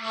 So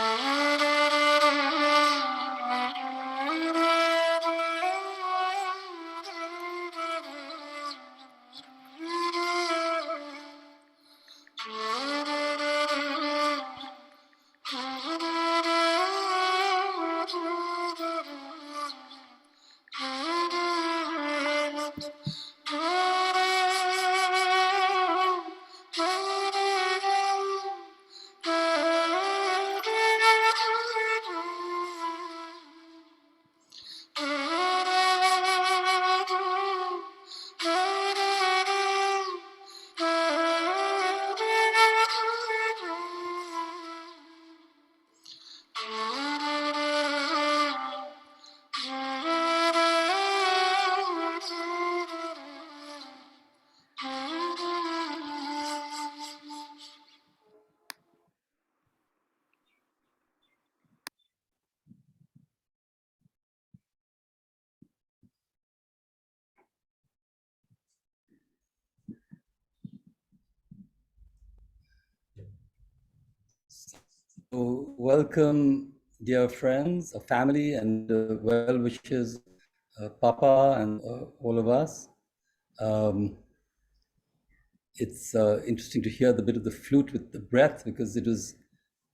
welcome, dear friends, family, and well wishes, Papa, and all of us. It's interesting to hear the bit of the flute with the breath, because it was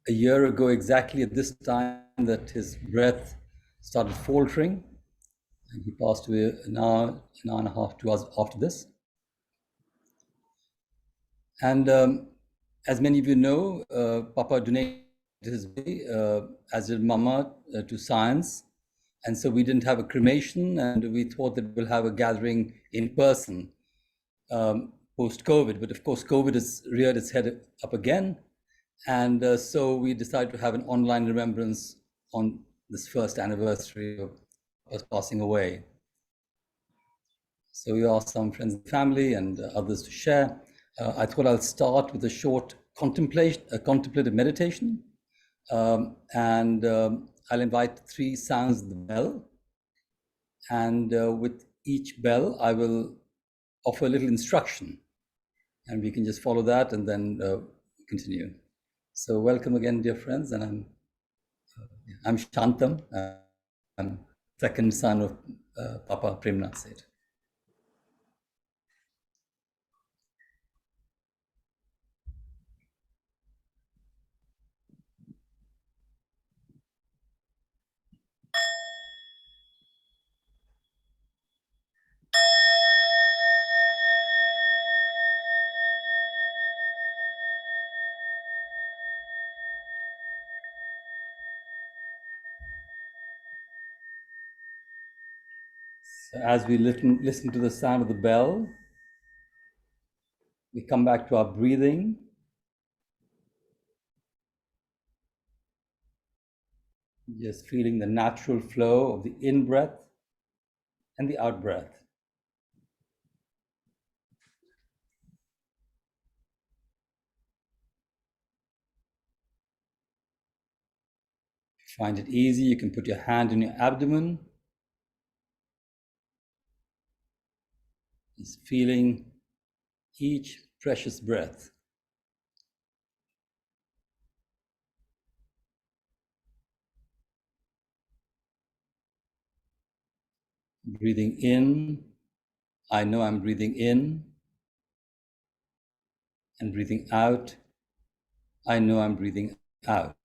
a year ago exactly at this time that his breath started faltering, and he passed away an hour and a half, 2 hours after this. And as many of you know, Papa donated his body, as did Mama, to science. And so we didn't have a cremation, and we thought that we'll have a gathering in person post-COVID. But of course, COVID has reared its head up again. And so we decided to have an online remembrance on this first anniversary of us passing away. So we asked some friends and family and others to share. I thought I'll start with a short contemplative meditation. I'll invite 3 sounds of the bell. And with each bell, I will offer a little instruction. And we can just follow that and then continue. So welcome again, dear friends. And I'm Shantam. I'm second son of Papa Prem Nath Seth. So as we listen to the sound of the bell, we come back to our breathing. Just feeling the natural flow of the in-breath and the out-breath. If you find it easy, you can put your hand in your abdomen. Just feeling each precious breath. Breathing in, I know I'm breathing in. And breathing out, I know I'm breathing out.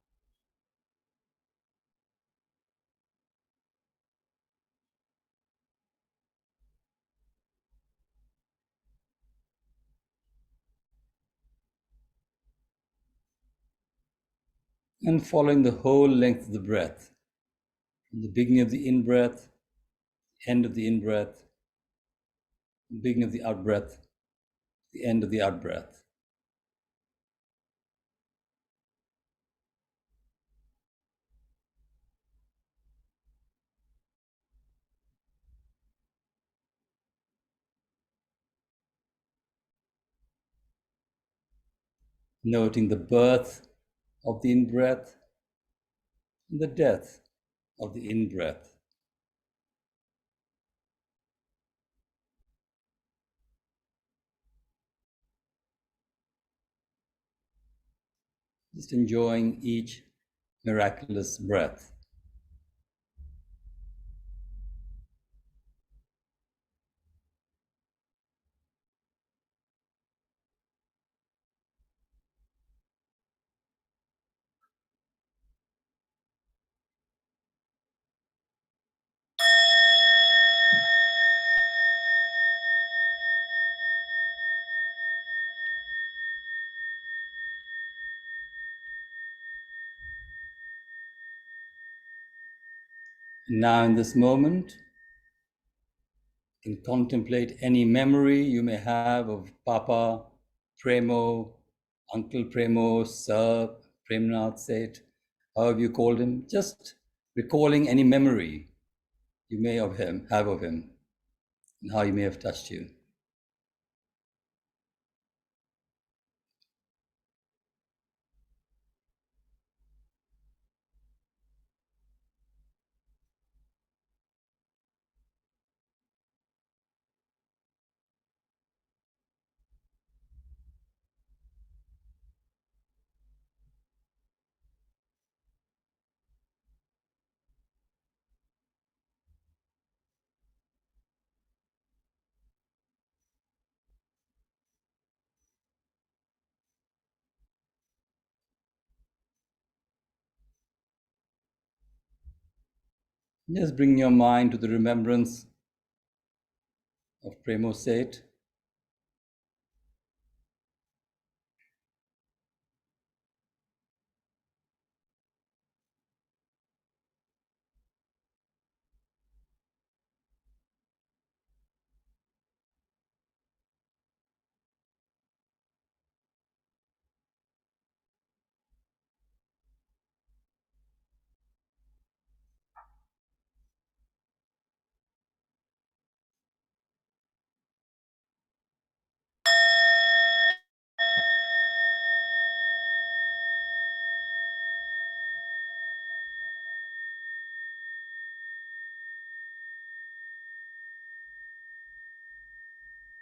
And following the whole length of the breath, from the beginning of the in-breath, end of the in-breath, beginning of the out-breath, the end of the out-breath. Noting the birth of the in-breath and the death of the in-breath. Just enjoying each miraculous breath. Now, in this moment, you can contemplate any memory you may have of Papa, Premo, Uncle Premo, Sir, Prem Nath Seth, however you called him, just recalling any memory you may have of him and how he may have touched you. Just bring your mind to the remembrance of Premo Seth.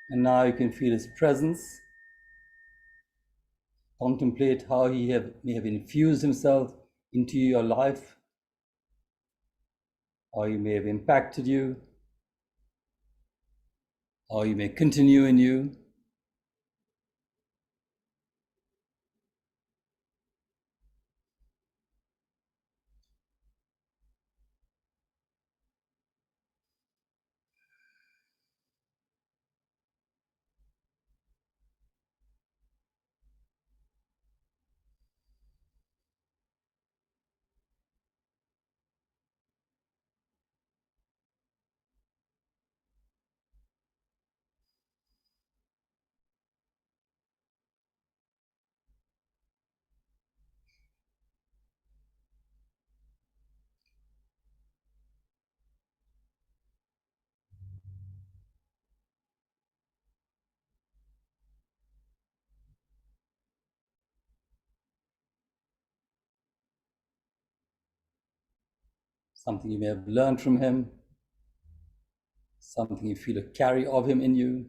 And now you can feel his presence. Contemplate how he may have infused himself into your life, how he may have impacted you, how he may continue in you. Something you may have learned from him, something you feel a carry of him in you.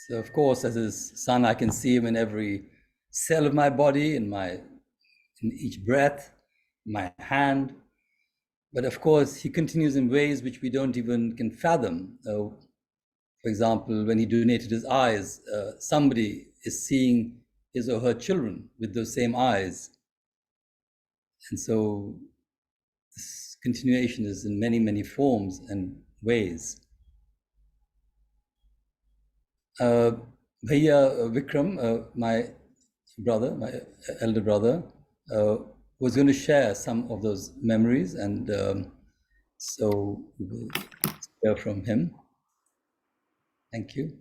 So, of course, as his son, I can see him in every cell of my body, in each breath, my hand. But of course, he continues in ways which we don't even can fathom. For example, when he donated his eyes, somebody is seeing his or her children with those same eyes. And so this continuation is in many, many forms and ways. Bhaiya Vikram, my brother, my elder brother, was going to share some of those memories, and so we will hear from him. Thank you.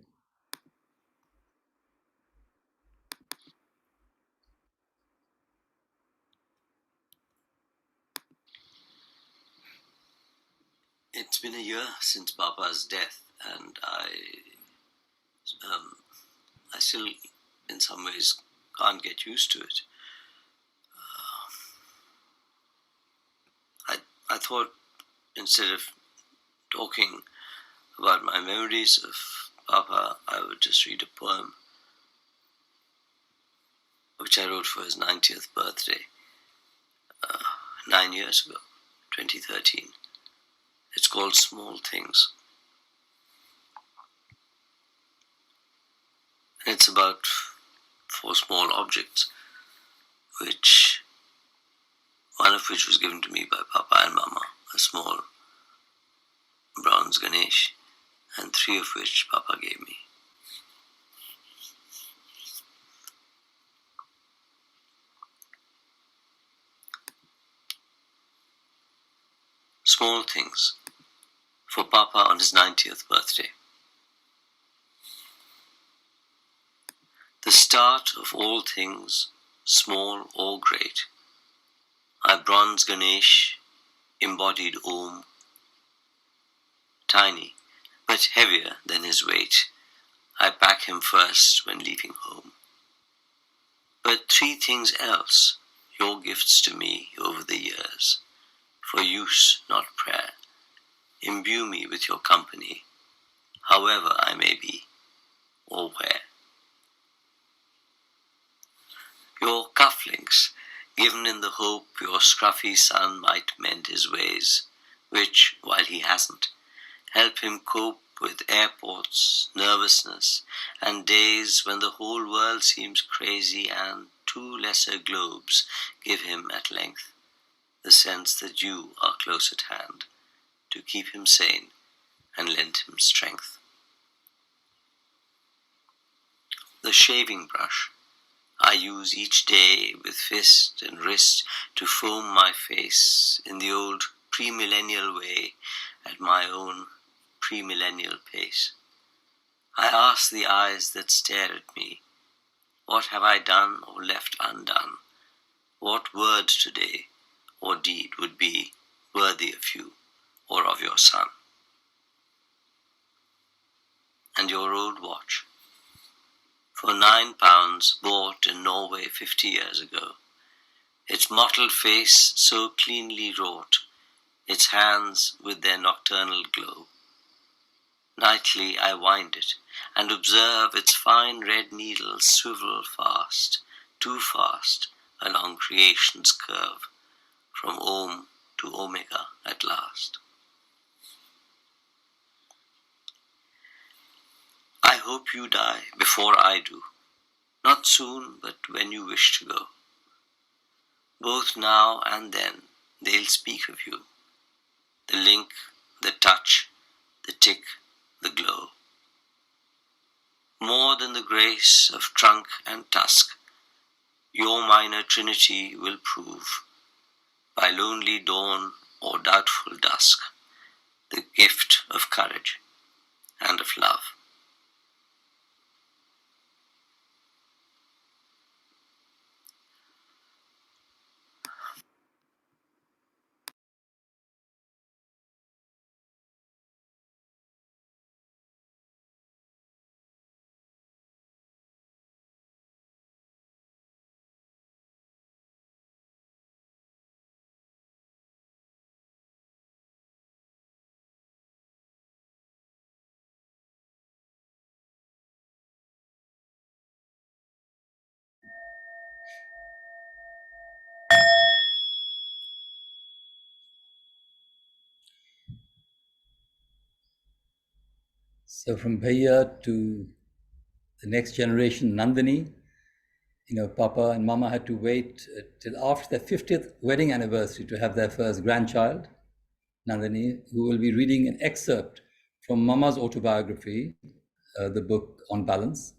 It's been a year since Papa's death, and I still, in some ways, can't get used to it. I thought instead of talking about my memories of Papa, I would just read a poem which I wrote for his 90th birthday 9 years ago, 2013. It's called Small Things. And it's about 4 small objects, one of which was given to me by Papa and Mama, a small bronze Ganesh, and 3 of which Papa gave me. Small things for Papa on his 90th birthday. The start of all things, small or great. I bronze Ganesh, embodied Om, tiny, but heavier than his weight. I pack him first when leaving home. But 3 things else, your gifts to me over the years, for use, not prayer. Imbue me with your company, however I may be, or where. Your cufflinks, given in the hope your scruffy son might mend his ways, which, while he hasn't, help him cope with airports, nervousness, and days when the whole world seems crazy, and 2 lesser globes give him at length the sense that you are close at hand to keep him sane and lend him strength. The shaving brush I use each day with fist and wrist to foam my face in the old premillennial way at my own premillennial pace. I ask the eyes that stare at me, what have I done or left undone? What word today or deed would be worthy of you or of your son? And your old watch, for £9 bought in Norway 50 years ago, its mottled face so cleanly wrought, its hands with their nocturnal glow. Nightly I wind it, and observe its fine red needles swivel fast, too fast, along creation's curve, from Om to Omega at last. I hope you die before I do, not soon, but when you wish to go. Both now and then they'll speak of you, the link, the touch, the tick, the glow. More than the grace of trunk and tusk, your minor trinity will prove, by lonely dawn or doubtful dusk, the gift of courage and of love. So from Bhaiya to the next generation, Nandini, Papa and Mama had to wait till after their 50th wedding anniversary to have their first grandchild, Nandini, who will be reading an excerpt from Mama's autobiography, the book On Balance,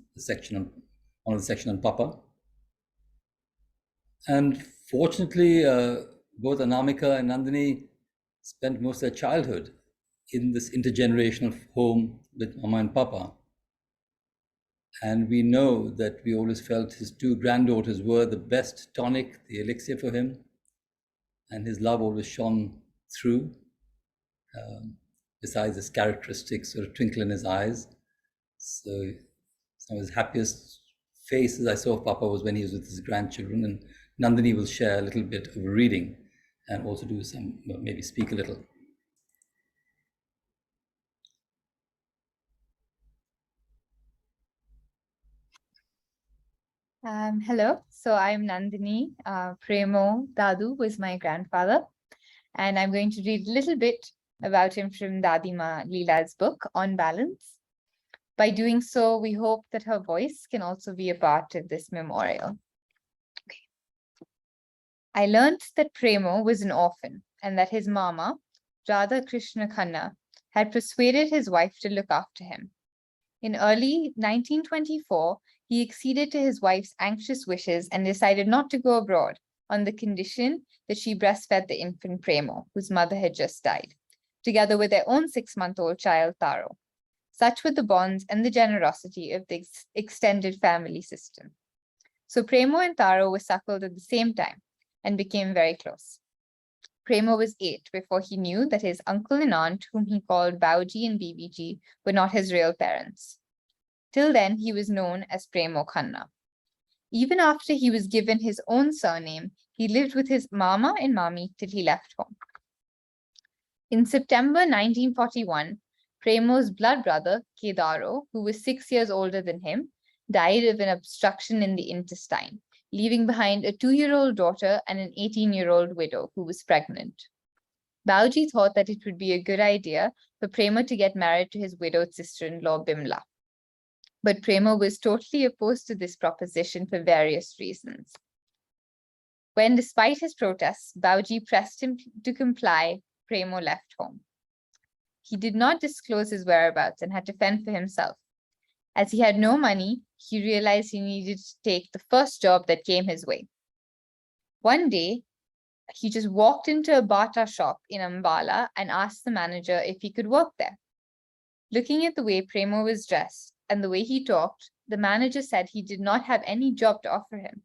one of the section on Papa. And fortunately, both Anamika and Nandini spent most of their childhood in this intergenerational home with Mama and Papa. And we know that we always felt his 2 granddaughters were the best tonic, the elixir for him, and his love always shone through. besides his characteristic sort of twinkle in his eyes. So some of his happiest faces I saw of Papa was when he was with his grandchildren, and Nandini will share a little bit of reading and also do some, maybe speak a little. Hello, so I'm Nandini. Premo Dadu was my grandfather, and I'm going to read a little bit about him from Dadima Leela's book, On Balance. By doing so, we hope that her voice can also be a part of this memorial. I learnt that Premo was an orphan and that his mama, Radha Krishna Khanna, had persuaded his wife to look after him. In early 1924, he acceded to his wife's anxious wishes and decided not to go abroad on the condition that she breastfed the infant Premo, whose mother had just died, together with their own 6-month-old child, Taro. Such were the bonds and the generosity of the extended family system. So Premo and Taro were suckled at the same time and became very close. Premo was 8 before he knew that his uncle and aunt, whom he called Bauji and BBG, were not his real parents. Till then, he was known as Premo Khanna. Even after he was given his own surname, he lived with his mama and mami till he left home. In September 1941, Premo's blood brother, Kedaro, who was 6 years older than him, died of an obstruction in the intestine, leaving behind a 2-year-old daughter and an 18-year-old widow who was pregnant. Bauji thought that it would be a good idea for Premo to get married to his widowed sister-in-law, Bimla. But Premo was totally opposed to this proposition for various reasons. When, despite his protests, Bauji pressed him to comply, Premo left home. He did not disclose his whereabouts and had to fend for himself. As he had no money, he realized he needed to take the first job that came his way. One day, he just walked into a bata shop in Ambala and asked the manager if he could work there. Looking at the way Premo was dressed and the way he talked, the manager said he did not have any job to offer him.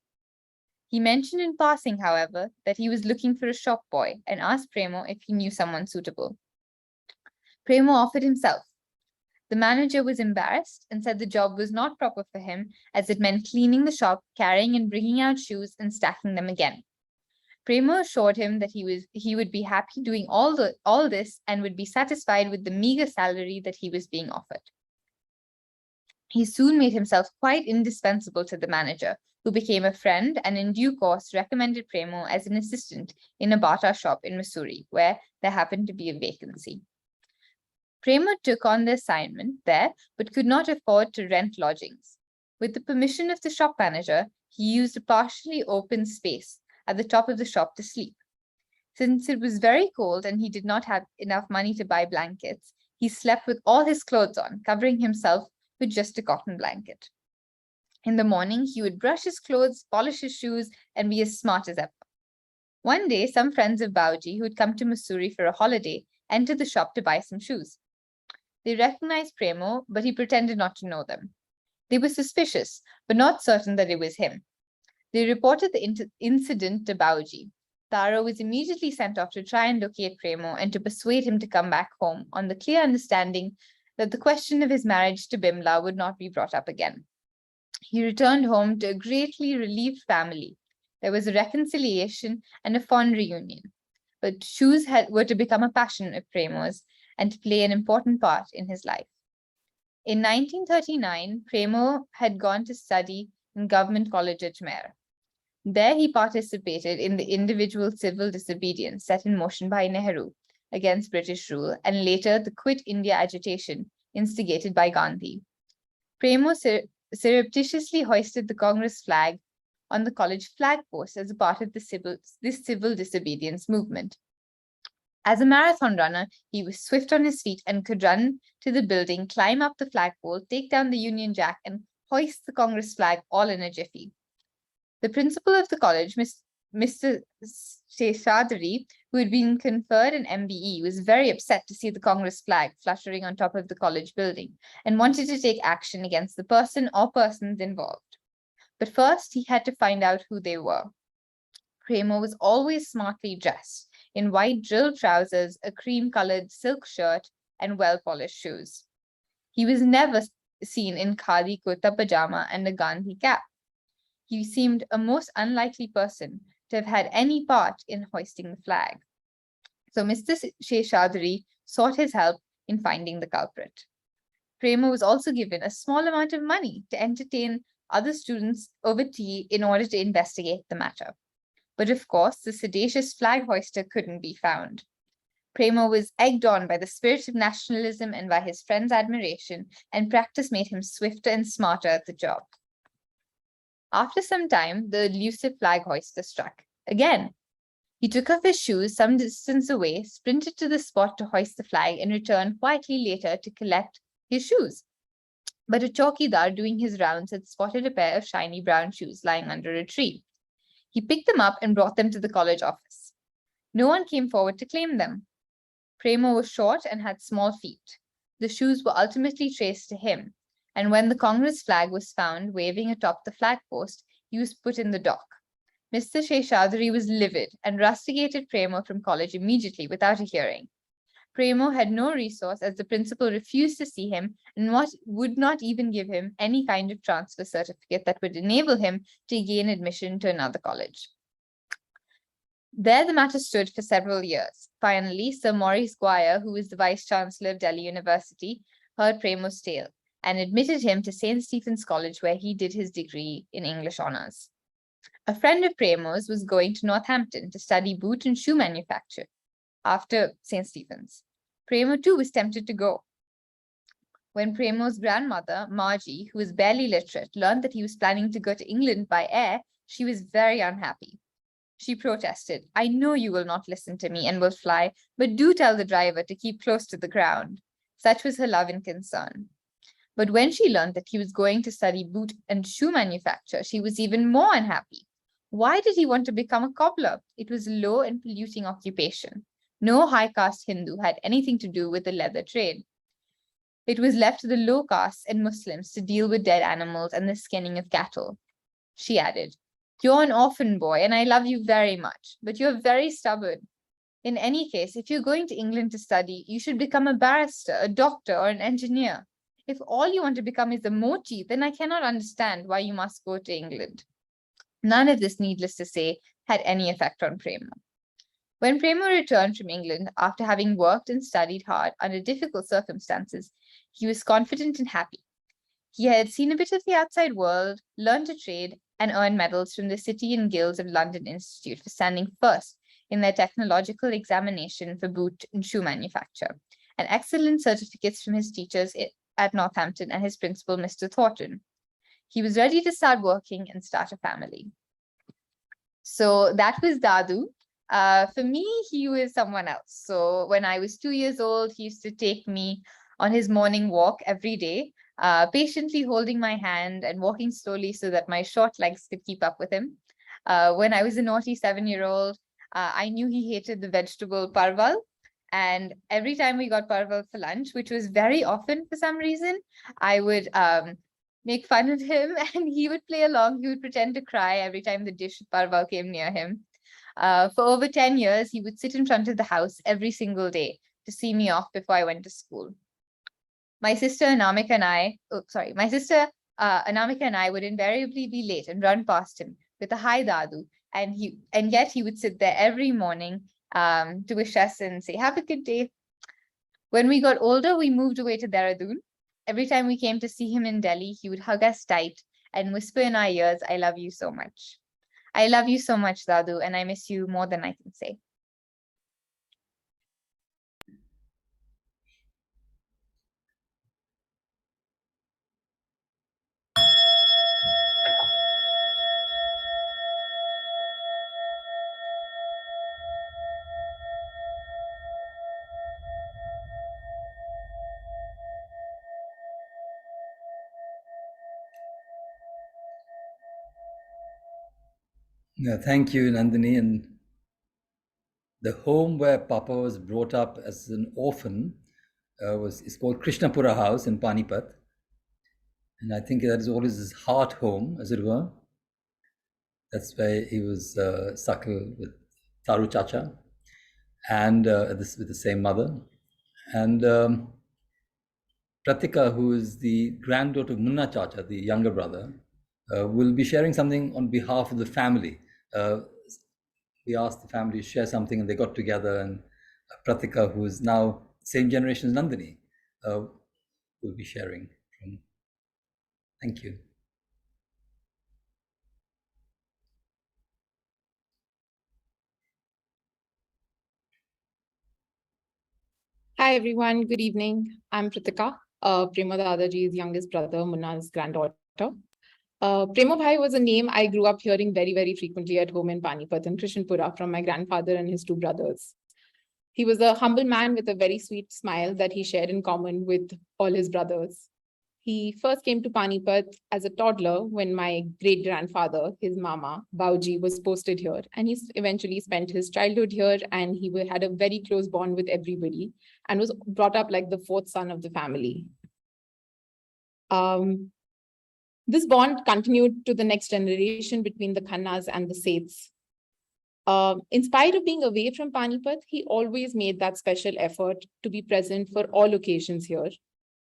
He mentioned in passing, however, that he was looking for a shop boy and asked Premo if he knew someone suitable. Premo offered himself. The manager was embarrassed and said the job was not proper for him, as it meant cleaning the shop, carrying and bringing out shoes, and stacking them again. Premo assured him that he would be happy doing all this and would be satisfied with the meager salary that he was being offered. He soon made himself quite indispensable to the manager, who became a friend and in due course recommended Premo as an assistant in a bata shop in Missouri, where there happened to be a vacancy. Premo took on the assignment there, but could not afford to rent lodgings. With the permission of the shop manager, he used a partially open space at the top of the shop to sleep. Since it was very cold and he did not have enough money to buy blankets, he slept with all his clothes on, covering himself with just a cotton blanket. In the morning, he would brush his clothes, polish his shoes, and be as smart as ever. One day, some friends of Bauji, who had come to Missouri for a holiday, entered the shop to buy some shoes. They recognized Premo, but he pretended not to know them. They were suspicious, but not certain that it was him. They reported the incident to Bauji. Taro was immediately sent off to try and locate Premo and to persuade him to come back home on the clear understanding that the question of his marriage to Bimla would not be brought up again. He returned home to a greatly relieved family. There was a reconciliation and a fond reunion. But shoes were to become a passion of Premo's and to play an important part in his life. In 1939, Premo had gone to study in Government College at Ajmer. There he participated in the individual civil disobedience set in motion by Nehru against British rule, and later the Quit India agitation instigated by Gandhi. Premo surreptitiously hoisted the Congress flag on the college flag post as a part of this civil disobedience movement. As a marathon runner, he was swift on his feet and could run to the building, climb up the flagpole, take down the Union Jack, and hoist the Congress flag all in a jiffy. The principal of the college, Mr. Seshadri, who had been conferred an MBE, was very upset to see the Congress flag fluttering on top of the college building and wanted to take action against the person or persons involved. But first, he had to find out who they were. Premo was always smartly dressed in white drill trousers, a cream-colored silk shirt, and well-polished shoes. He was never seen in khadi kurta pajama and a Gandhi cap. He seemed a most unlikely person to have had any part in hoisting the flag. So Mr. Sheshadri sought his help in finding the culprit. Prema was also given a small amount of money to entertain other students over tea in order to investigate the matter. But of course, the seditious flag hoister couldn't be found. Prema was egged on by the spirit of nationalism and by his friends' admiration, and practice made him swifter and smarter at the job. After some time, the elusive flag hoister struck again. He took off his shoes some distance away, sprinted to the spot to hoist the flag, and returned quietly later to collect his shoes. But a chowkidar doing his rounds had spotted a pair of shiny brown shoes lying under a tree. He picked them up and brought them to the college office. No one came forward to claim them. Prema was short and had small feet. The shoes were ultimately traced to him, and when the Congress flag was found waving atop the flagpost, he was put in the dock. Mr. Sheshadri was livid and rusticated Prema from college immediately without a hearing. Premo had no resource as the principal refused to see him and would not even give him any kind of transfer certificate that would enable him to gain admission to another college. There the matter stood for several years. Finally, Sir Maurice Guire, who was the Vice Chancellor of Delhi University, heard Premo's tale and admitted him to St. Stephen's College, where he did his degree in English honours. A friend of Premo's was going to Northampton to study boot and shoe manufacture after St. Stephen's. Premo too was tempted to go. When Premo's grandmother, Margie, who was barely literate, learned that he was planning to go to England by air, she was very unhappy. She protested, "I know you will not listen to me and will fly, but do tell the driver to keep close to the ground." Such was her love and concern. But when she learned that he was going to study boot and shoe manufacture, she was even more unhappy. Why did he want to become a cobbler? It was a low and polluting occupation. No high caste Hindu had anything to do with the leather trade. It was left to the low castes and Muslims to deal with dead animals and the skinning of cattle. She added, "You're an orphan boy and I love you very much, but you're very stubborn. In any case, if you're going to England to study, you should become a barrister, a doctor, or an engineer. If all you want to become is a mochi, then I cannot understand why you must go to England." None of this, needless to say, had any effect on Prema. When Prema returned from England after having worked and studied hard under difficult circumstances, he was confident and happy. He had seen a bit of the outside world, learned to trade, and earned medals from the City and Guilds of London Institute for standing first in their technological examination for boot and shoe manufacture, and excellent certificates from his teachers at Northampton and his principal, Mr. Thornton. He was ready to start working and start a family. So that was Dadu. For me, he was someone else. So when I was 2 years old, he used to take me on his morning walk every day, patiently holding my hand and walking slowly so that my short legs could keep up with him. When I was a naughty 7-year-old, I knew he hated the vegetable parval. And every time we got parval for lunch, which was very often for some reason, I would make fun of him and he would play along. He would pretend to cry every time the dish of parval came near him. For over 10 years, he would sit in front of the house every single day to see me off before I went to school. My sister Anamika and I would invariably be late and run past him with a "Hi Dadu," and yet he would sit there every morning to wish us and say, "Have a good day." When we got older, we moved away to Dehradun. Every time we came to see him in Delhi, he would hug us tight and whisper in our ears, "I love you so much." I love you so much, Dadu, and I miss you more than I can say. Yeah, thank you, Nandini. And the home where Papa was brought up as an orphan is called Krishnapura House in Panipat. And I think that is always his heart home, as it were. That's where he was suckled with Taru Chacha and with the same mother. And Pratika, who is the granddaughter of Munna Chacha, the younger brother, will be sharing something on behalf of the family. We asked the family to share something, and they got together. And Pratika, who is now same generation as Nandini, will be sharing. Thank you. Hi, everyone. Good evening. I'm Pritika, Prema Dadaji's youngest brother, Munna's granddaughter. Premo Bhai was a name I grew up hearing very, very frequently at home in Panipat and Krishnapura from my grandfather and his two brothers. He was a humble man with a very sweet smile that he shared in common with all his brothers. He first came to Panipat as a toddler when my great-grandfather, his mama, Bauji, was posted here. And he eventually spent his childhood here, and he had a very close bond with everybody and was brought up like the fourth son of the family. This bond continued to the next generation between the Khannas and the Seths. In spite of being away from Panipat, he always made that special effort to be present for all occasions here.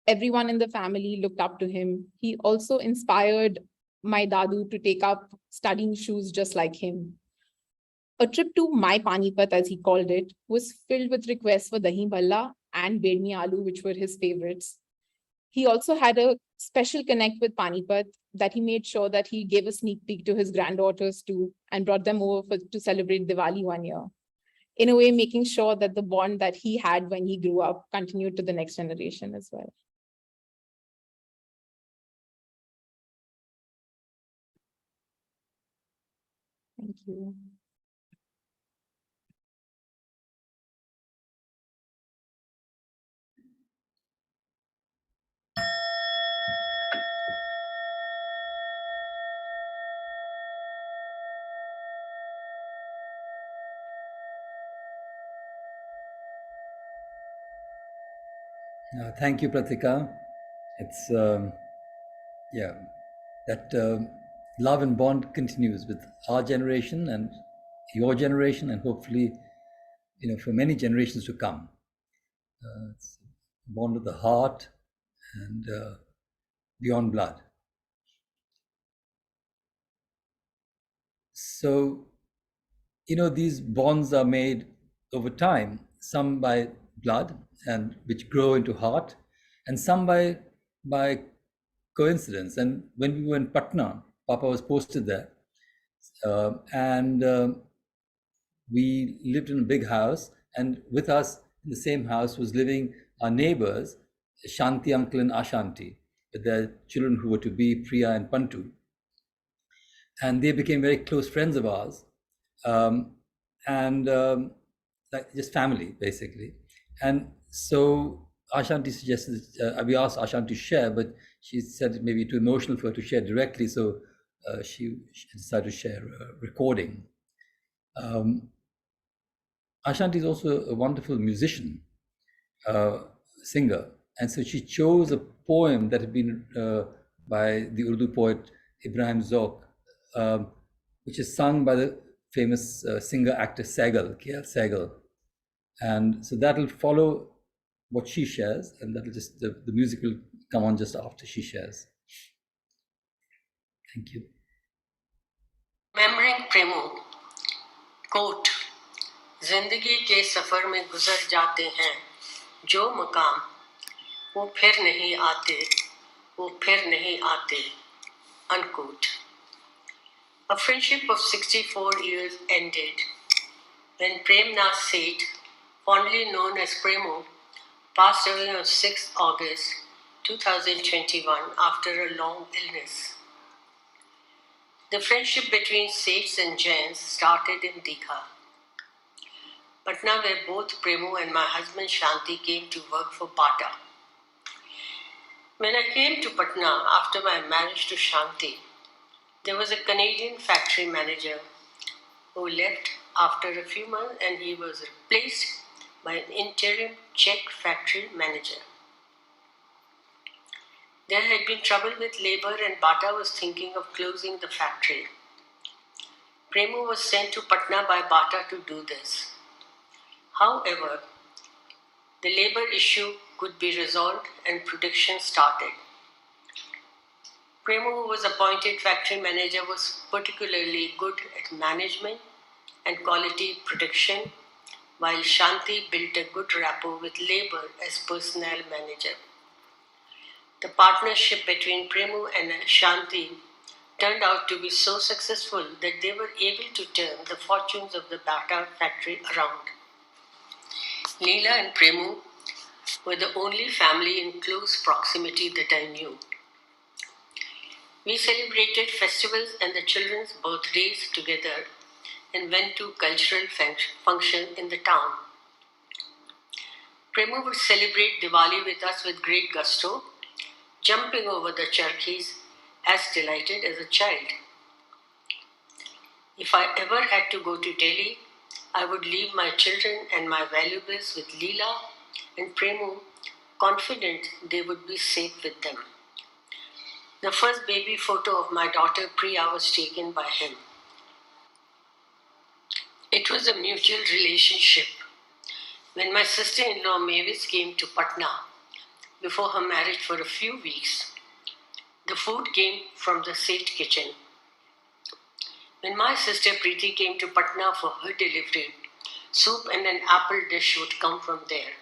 Everyone in the family looked up to him. He also inspired my dadu to take up studying shoes just like him. A trip to my Panipat, as he called it, was filled with requests for dahi balla and bedmi aloo, which were his favorites. He also had a special connect with Panipat that he made sure that he gave a sneak peek to his granddaughters too and brought them over to celebrate Diwali one year. In a way, making sure that the bond that he had when he grew up continued to the next generation as well. Thank you. Thank you, Pratika. It's that love and bond continues with our generation and your generation, and hopefully, for many generations to come. It's a bond of the heart and beyond blood. So, these bonds are made over time, some by blood and which grow into heart, and some by coincidence. And when we were in Patna, Papa was posted there, and we lived in a big house, and with us in the same house was living our neighbors, Shanti uncle and Ashanti, with their children who were to be Priya and Pantu. And they became very close friends of ours, and like just family basically. And so Ashanti suggested we asked Ashanti to share, but she said it may be too emotional for her to share directly, so she decided to share a recording. Ashanti is also a wonderful musician, singer, and so she chose a poem that had been by the Urdu poet Ibrahim Zauq, which is sung by the famous singer-actor Sehgal, K.L. Sehgal. And so that'll follow what she shares, and that'll just, the music will come on just after she shares. Thank you. Remembering Premo, quote, जिंदगी के सफर में गुजर जाते हैं जो मकाम वो फिर नहीं आते, वो फिर नहीं आते, unquote. A friendship of 64 years ended when Prem Nath Seth, fondly known as Premo, passed away on 6th August 2021 after a long illness. The friendship between Seths and Jains started in Dikha, Patna, where both Premo and my husband Shanti came to work for Bata. When I came to Patna after my marriage to Shanti, there was a Canadian factory manager who left after a few months, and he was replaced by an interim Czech factory manager. There had been trouble with labor, and Bata was thinking of closing the factory. Premo was sent to Patna by Bata to do this. However, the labor issue could be resolved and production started. Premu, who was appointed factory manager, was particularly good at management and quality production, while Shanti built a good rapport with labor as personnel manager. The partnership between Premu and Shanti turned out to be so successful that they were able to turn the fortunes of the Bata factory around. Leela and Premu were the only family in close proximity that I knew. We celebrated festivals and the children's birthdays together and went to cultural function in the town. Premu would celebrate Diwali with us with great gusto, jumping over the charkis as delighted as a child. If I ever had to go to Delhi, I would leave my children and my valuables with Leela and Premu, confident they would be safe with them. The first baby photo of my daughter Priya was taken by him. It was a mutual relationship. When my sister-in-law Mavis came to Patna before her marriage for a few weeks, the food came from the Seth kitchen. When my sister Preeti came to Patna for her delivery, soup and an apple dish would come from there.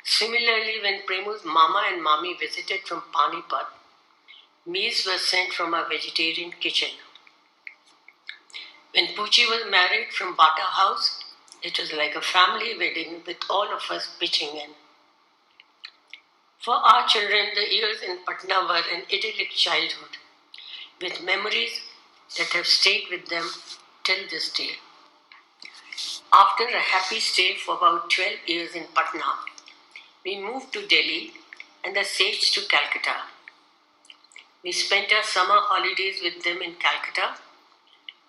Similarly, when Premu's mama and mommy visited from Panipat, meals were sent from our vegetarian kitchen. When Poochie was married from Bata house, it was like a family wedding with all of us pitching in. For our children, the years in Patna were an idyllic childhood, with memories that have stayed with them till this day. After a happy stay for about 12 years in Patna, we moved to Delhi and the Seths to Calcutta. We spent our summer holidays with them in Calcutta,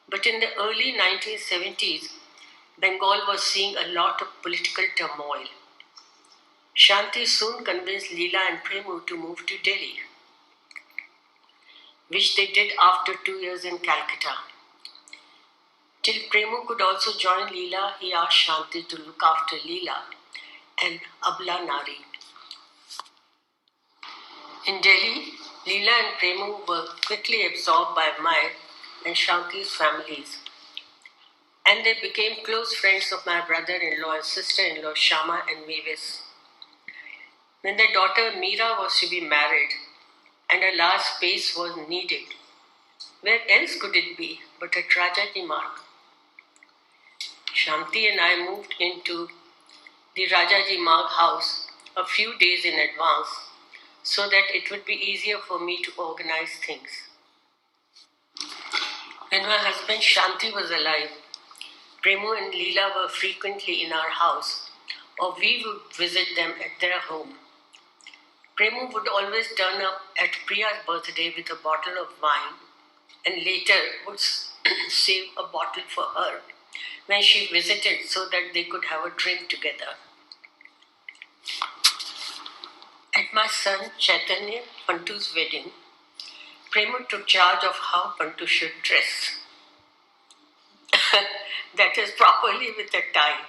but in the early 1970s, Bengal was seeing a lot of political turmoil. Shanti soon convinced Leela and Premu to move to Delhi, which they did after 2 years in Calcutta. Till Premu could also join Leela, he asked Shanti to look after Leela and Abla Nari. In Delhi, Leela and Premu were quickly absorbed by my and Shanti's families, and they became close friends of my brother-in-law and sister-in-law Shama and Mavis. When their daughter Meera was to be married and a large space was needed, where else could it be but at Rajaji Marg? Shanti and I moved into the Rajaji Marg house a few days in advance so that it would be easier for me to organize things. When my husband Shanti was alive, Premu and Leela were frequently in our house, or we would visit them at their home. Premu would always turn up at Priya's birthday with a bottle of wine and later would save a bottle for her when she visited so that they could have a drink together. At my son Chaitanya Pantu's wedding, Premu took charge of how Pantu should dress. That is, properly with a tie.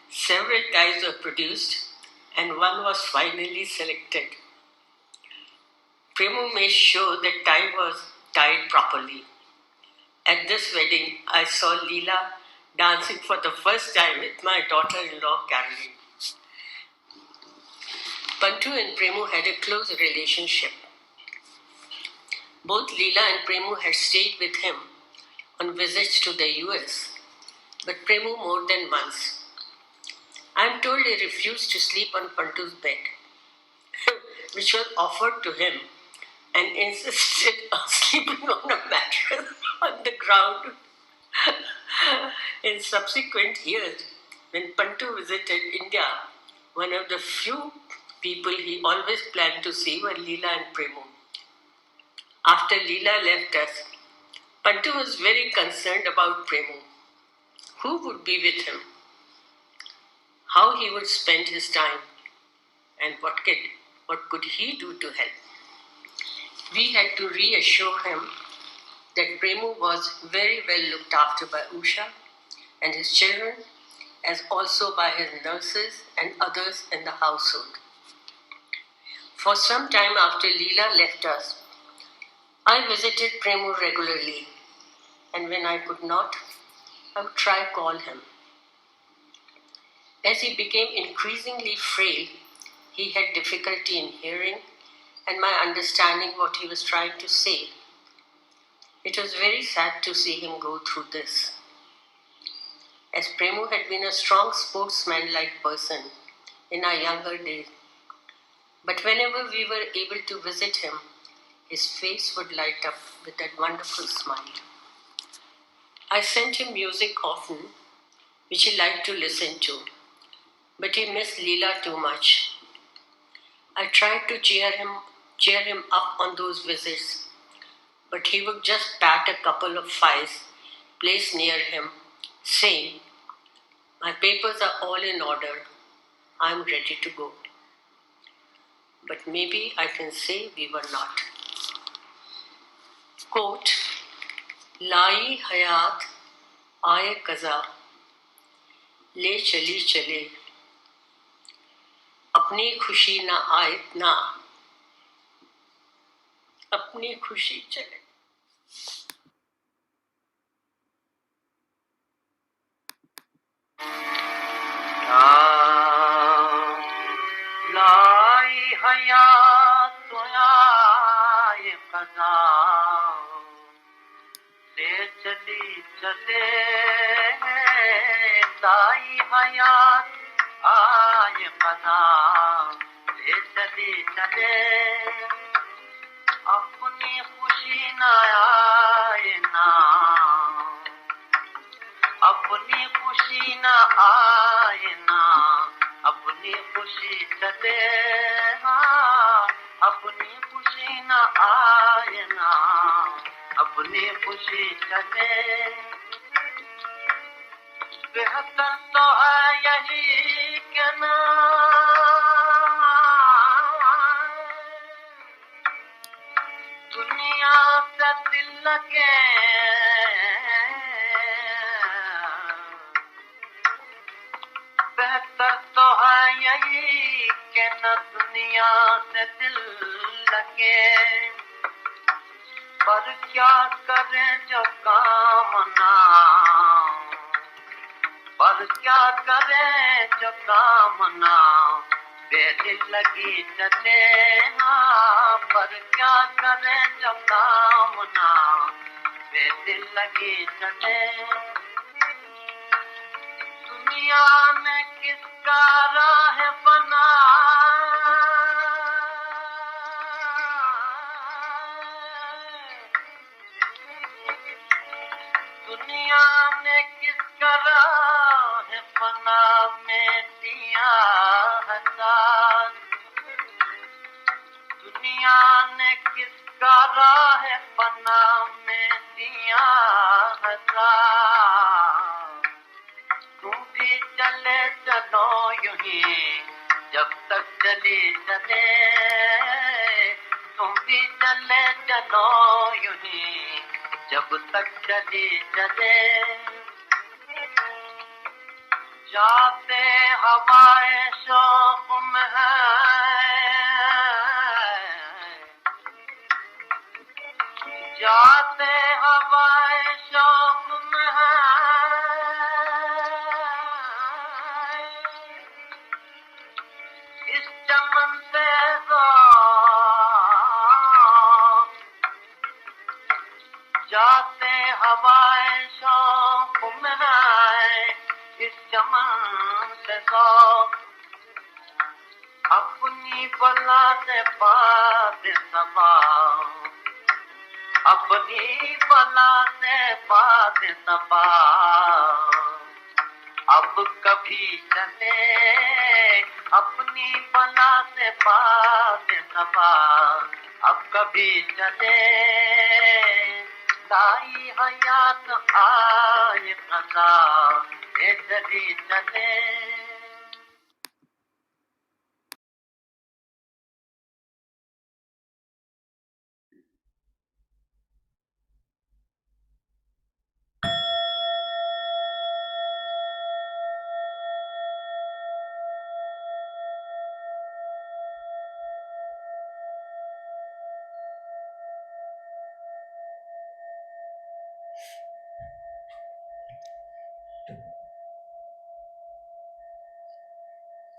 Several ties were produced and one was finally selected. Premu made sure that tie was tied properly. At this wedding, I saw Leela dancing for the first time with my daughter-in-law Caroline. Pantu and Premu had a close relationship. Both Leela and Premu had stayed with him on visits to the US, but Premu more than once. I am told he refused to sleep on Pantu's bed, which was offered to him, and insisted on sleeping on a mattress on the ground. In subsequent years, when Pantu visited India, one of the few people he always planned to see were Leela and Premu. After Leela left us, Pantu was very concerned about Premu. Who would be with him? How he would spend his time? And what could he do to help? We had to reassure him that Premu was very well looked after by Usha and his children, as also by his nurses and others in the household. For some time after Leela left us, I visited Premu regularly, and when I could not, I would try call him. As he became increasingly frail, he had difficulty in hearing and my understanding what he was trying to say. It was very sad to see him go through this. As Premu had been a strong sportsman-like person in our younger days, but whenever we were able to visit him, his face would light up with that wonderful smile. I sent him music often, which he liked to listen to, but he missed Leela too much. I tried to cheer him up on those visits, but he would just pat a couple of files placed near him, saying, "My papers are all in order. I'm ready to go." But maybe I can say we were not. Quote, लाई हयात आए कज़ा ले चली चले अपनी खुशी ना आए ना अपनी खुशी चले. लाई हयात आए कज़ा ले चली चले लाई हयात आए कज़ा ले चली चले अपनी खुशी न आए ना अपनी खुशी न आए ना अपनी खुशी चले हाँ अपनी खुशी न आए ना अपनी खुशी चले. बेहतर तो है यही कि ना दुनिया से दिल लगे बेहतर तो है यही कि न दुनिया से दिल लगे पर क्या करें जो काम ना पर क्या करें जो काम ना बेदिल लगी चले हाँ पर क्या करें जो काम ना बेदिल लगी चले. दुनिया में किसका राह बना दुनिया ने किसका राह बना में दिया है साथ दुनिया ने किसका राह बना में दिया है साथ. तुम भी चले चलो यूं ही जब तक चली चले तुम भी चले चलो यूं ही जब तक चली चले. जाते हवाए शौक में है जाते हवाए शौक में है इस चमन से जाते हवाए शौक में है इस चमन से अपनी बला से बात सबा अपनी बला से बात सबा अब कभी चले अपनी बला से बात सबा अब कभी चले लाई हयात आए कज़ा ले चली चले.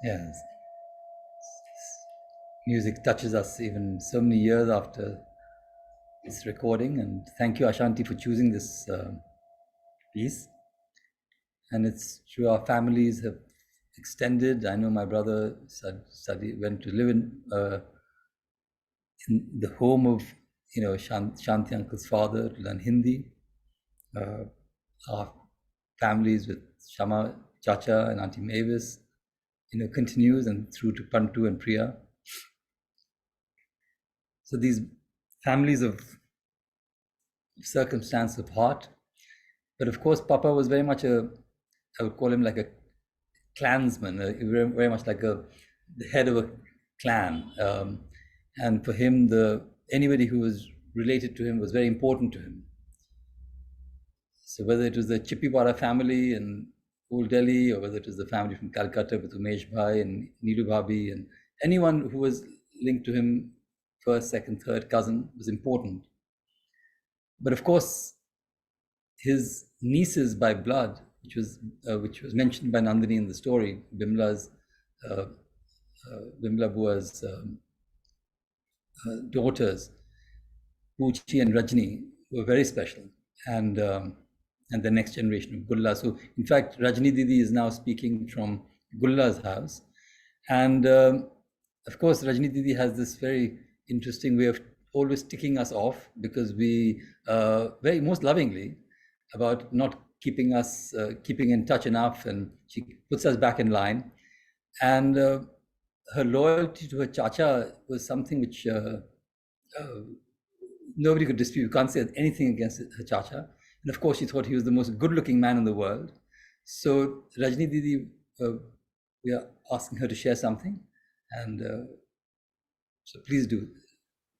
Yes. Music touches us even so many years after this recording. And thank you, Ashanti, for choosing this piece. And it's true, our families have extended. I know my brother went to live in the home of, Shanti uncle's father to learn Hindi. Our families with Shama Chacha and Auntie Mavis, continues, and through to Pantu and Priya. So these families of circumstance of heart. But of course, Papa was very much I would call him like a clansman, very much like the head of a clan. And for him, anybody who was related to him was very important to him. So whether it was the Chippipara family in Old Delhi, or whether it was the family from Calcutta with Umesh Bhai and Neelu Bhabhi, and anyone who was linked to him, first, second, third cousin, was important. But of course, his nieces by blood, which was mentioned by Nandini in the story, Bimla Bua's daughters, Poochi and Rajni, were very special, and the next generation of Gulla. So, in fact, Rajni Didi is now speaking from Gulla's house, and of course, Rajni Didi has this very interesting way of always ticking us off, because we very most lovingly about not keeping in touch enough, and she puts us back in line. And her loyalty to her chacha was something which nobody could dispute. You can't say anything against her chacha. And of course, she thought he was the most good-looking man in the world. So Rajni Didi, we are asking her to share something, and so please do.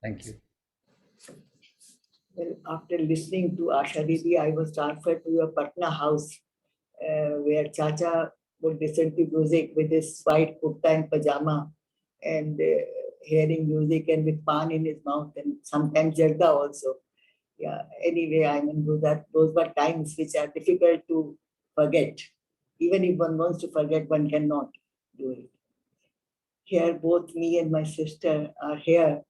Thank you. Well, after listening to Asha Didi, I was transferred to a Patna house where Chacha would listen to music with his white kurta and pajama, and hearing music and with pan in his mouth, and sometimes jarda also. Yeah, anyway, I mean, those were times which are difficult to forget. Even if one wants to forget, one cannot do it. Here, both me and my sister are here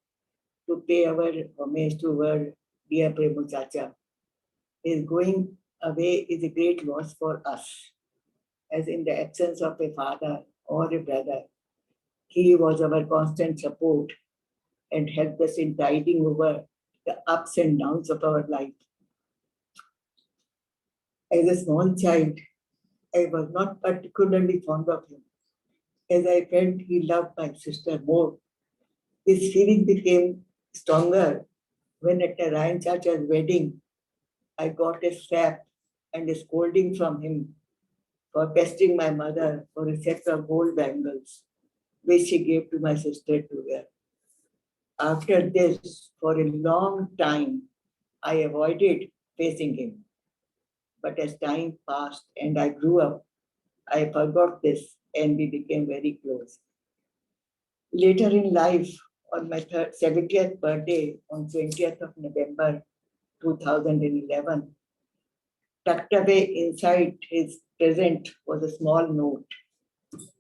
to pay our homage to our dear Premu Chacha. His going away is a great loss for us, as in the absence of a father or a brother, he was our constant support and helped us in tiding over the ups and downs of our life. As a small child, I was not particularly fond of him, as I felt he loved my sister more. This feeling became stronger when at Narayan Chacha's wedding, I got a slap and a scolding from him for pestering my mother for a set of gold bangles, which she gave to my sister to wear. After this, for a long time, I avoided facing him. But as time passed and I grew up, I forgot this and we became very close. Later in life, on my 70th birthday, on 20th of November 2011, tucked away inside his present was a small note,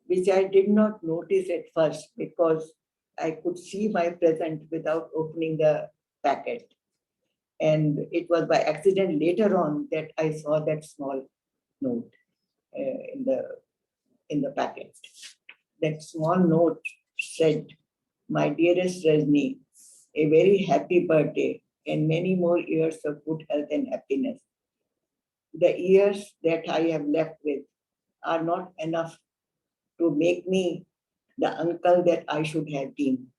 which I did not notice at first because I could see my present without opening the packet. And it was by accident later on that I saw that small note in the packet. That small note said, "My dearest Rajni, a very happy birthday and many more years of good health and happiness. The years that I have left with are not enough to make me the uncle that I should have been.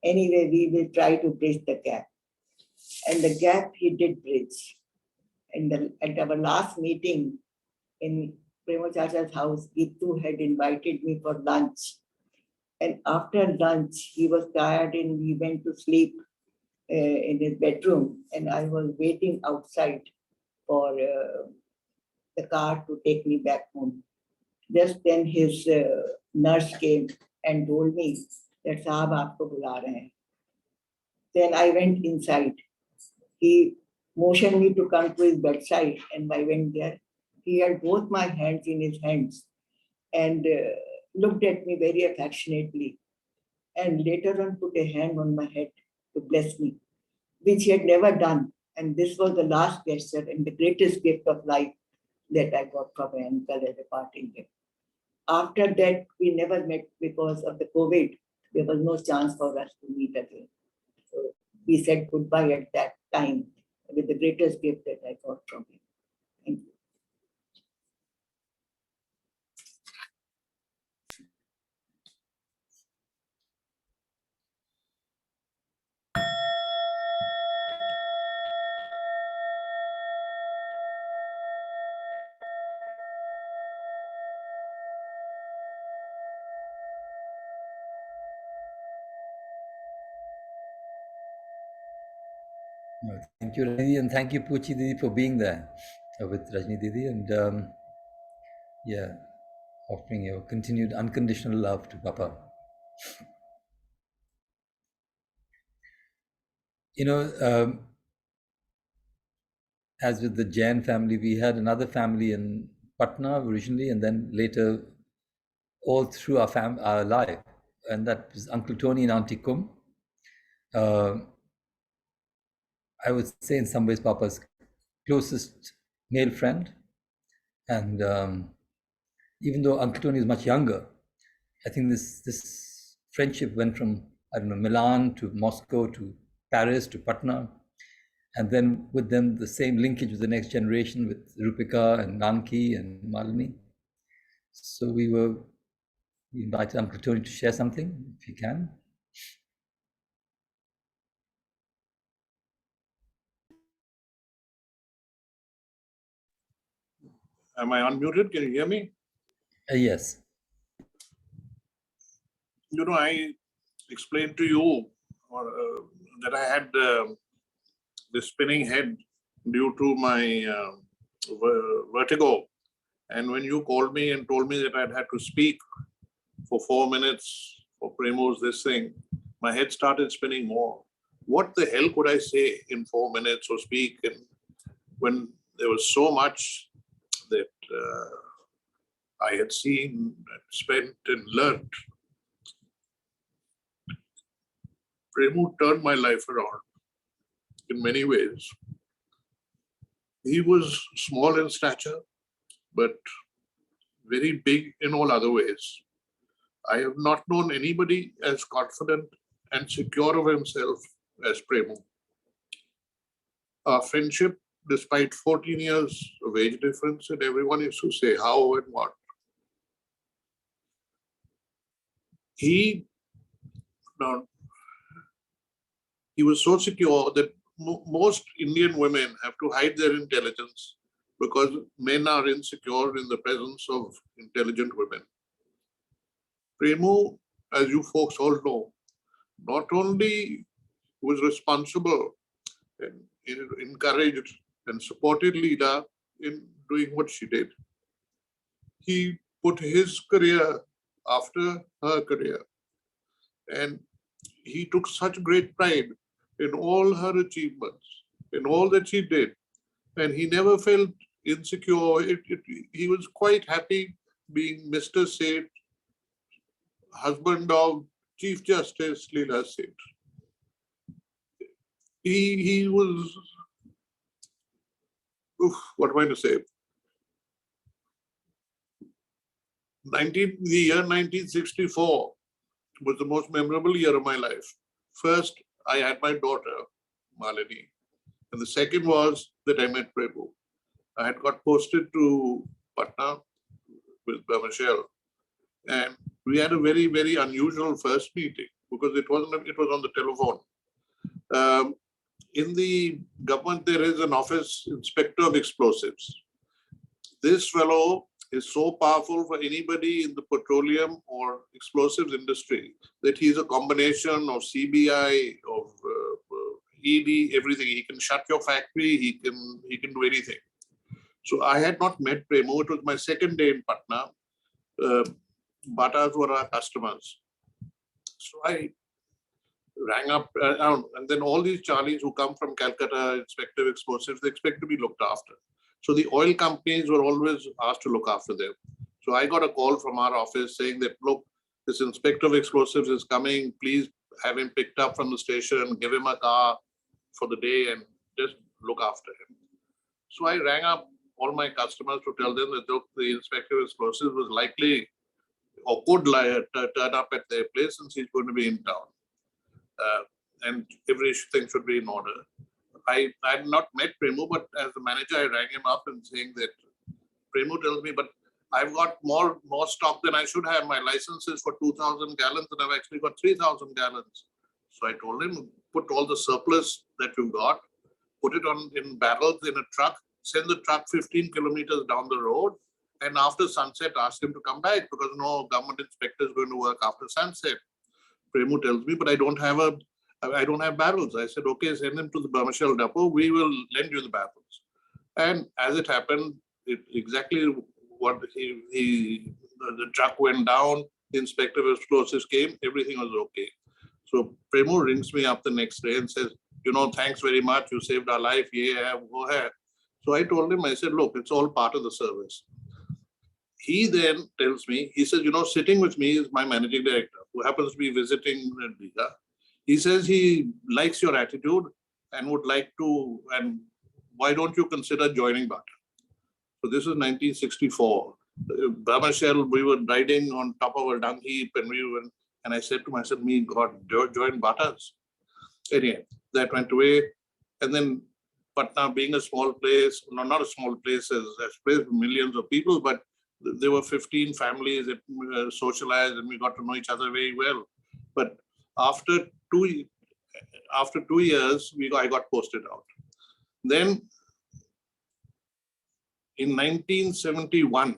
Anyway, we will try to bridge the gap." And the gap he did bridge. And at our last meeting in Premo Chacha's house, Gitu had invited me for lunch. And after lunch, he was tired and he went to sleep in his bedroom. And I was waiting outside for the car to take me back home. Just then his nurse came and told me that Sahab aapko bula rahe hain. Then I went inside. He motioned me to come to his bedside and I went there. He had both my hands in his hands and looked at me very affectionately, and later on put a hand on my head to bless me, which he had never done. And this was the last gesture and the greatest gift of life that I got from my uncle as a parting gift. After that, we never met because of the COVID. There was no chance for us to meet again. So we said goodbye at that time with the greatest gift that I got from him. Thank you. Thank you, Rajni, and thank you, Puchi Didi, for being there with Rajni Didi, and yeah, offering your continued unconditional love to Papa. You know, as with the Jain family, we had another family in Patna originally, and then later all through our life, and that was Uncle Tony and Auntie Kum. I would say in some ways Papa's closest male friend, and even though Uncle Tony is much younger, I think this friendship went from, I don't know, Milan to Moscow to Paris to Patna, and then with them the same linkage with the next generation with Rupika and Nanki and Malini. So we invited Uncle Tony to share something, if you can. Am I unmuted? Can you hear me? Yes. You know, I explained to you that I had the spinning head due to my vertigo. And when you called me and told me that I'd had to speak for 4 minutes for Premo's this thing, my head started spinning more. What the hell could I say in 4 minutes or speak? And when there was so much that I had seen, spent, and learned, Premu turned my life around in many ways. He was small in stature, but very big in all other ways. I have not known anybody as confident and secure of himself as Premu. Our friendship, despite 14 years of age difference, and everyone used to say how and what. He was so secure that most Indian women have to hide their intelligence because men are insecure in the presence of intelligent women. Premu, as you folks all know, not only was responsible and encouraged and supported Leela in doing what she did, he put his career after her career. And he took such great pride in all her achievements, in all that she did. And he never felt insecure. He was quite happy being Mr. Seth, husband of Chief Justice Leela Seth. He was, what am I to say? The year 1964 was the most memorable year of my life. First, I had my daughter, Malini. And the second was that I met Premu. I had got posted to Patna with Michelle. And we had a very, very unusual first meeting because it was on the telephone. In the government, there is an office inspector of explosives. This fellow is so powerful for anybody in the petroleum or explosives industry that he's a combination of CBI, of ED, everything. He can shut your factory. He can do anything. So I had not met Premu. It was my second day in Patna. Batas were our customers. So I rang up, and then all these Charlies who come from Calcutta, inspector of explosives, they expect to be looked after. So the oil companies were always asked to look after them. So I got a call from our office saying that, look, this inspector of explosives is coming. Please have him picked up from the station, give him a car for the day and just look after him. So I rang up all my customers to tell them that, look, the inspector of explosives was likely or could turn up at their place since he's going to be in town. And everything should be in order. I had not met Premu, but as the manager, I rang him up and saying that Premu tells me, but I've got more stock than I should have. My license is for 2,000 gallons and I've actually got 3,000 gallons. So I told him, put all the surplus that you've got, put it in barrels in a truck, send the truck 15 kilometers down the road, and after sunset, ask him to come back because no government inspector is going to work after sunset. Premu tells me, but I don't have barrels. I said, okay, send him to the Burmashell depot. We will lend you the barrels. And as it happened, exactly what the truck went down, the inspector of explosives came, everything was okay. So Premu rings me up the next day and says, thanks very much. You saved our life. Yeah, go ahead. So I told him, I said, look, it's all part of the service. He then tells me, he says, sitting with me is my managing director who happens to be visiting Riga. He says he likes your attitude and would like to, and why don't you consider joining Bata? So this is 1964. Burmashell, we were riding on top of a dung heap and I said to myself, me, God, join Batas. Anyway, that went away. And then Patna being a small place, not a small place as place with millions of people, but there were 15 families that socialized and we got to know each other very well. But after 2 years, I got posted out. Then in 1971,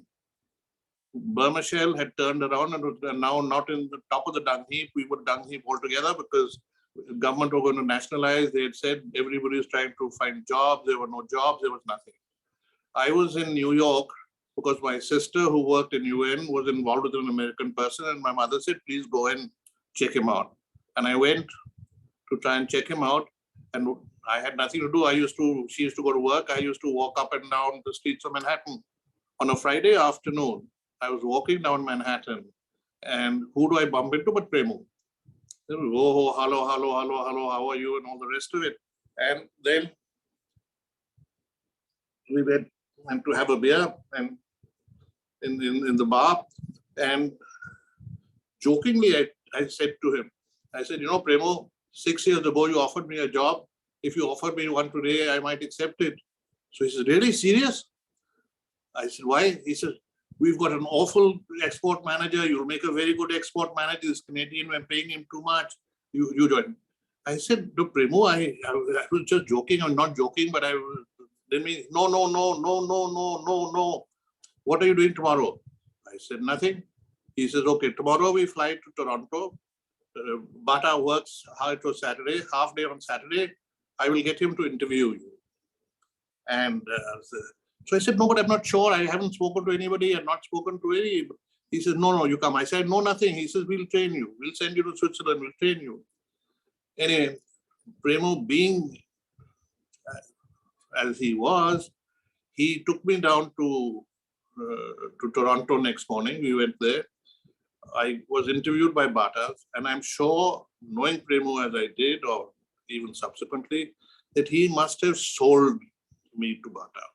Burmashell had turned around and was now not in the top of the dung heap. We were dung heap altogether because the government were going to nationalize. They had said everybody was trying to find jobs. There were no jobs. There was nothing. I was in New York because my sister who worked in UN was involved with an American person. And my mother said, please go and check him out. And I went to try and check him out. And I had nothing to do. She used to go to work. I used to walk up and down the streets of Manhattan. On a Friday afternoon, I was walking down Manhattan. And who do I bump into but Premu? Oh, hello, how are you? And all the rest of it. And then we went to have a beer and in the bar. And jokingly, I said to him, I said, Premu, 6 years ago, you offered me a job. If you offered me one today, I might accept it. So he said, really serious? I said, why? He said, we've got an awful export manager. You'll make a very good export manager. This Canadian, we're paying him too much. You join. I said, no, Premu, I was just joking. I'm not joking, but no. What are you doing tomorrow? I said, nothing. He says, okay, tomorrow we fly to Toronto. Bata works, it was Saturday, half day on Saturday. I will get him to interview you. And so I said, no, but I'm not sure. I haven't spoken to anybody. I've not spoken to any. He says, no, you come. I said, no, nothing. He says, we'll train you. We'll send you to Switzerland. We'll train you. Anyway, Premu being as he was, he took me down to Toronto next morning. We went there. I was interviewed by Bata, and I'm sure, knowing Premu as I did, or even subsequently, that he must have sold me to Bata.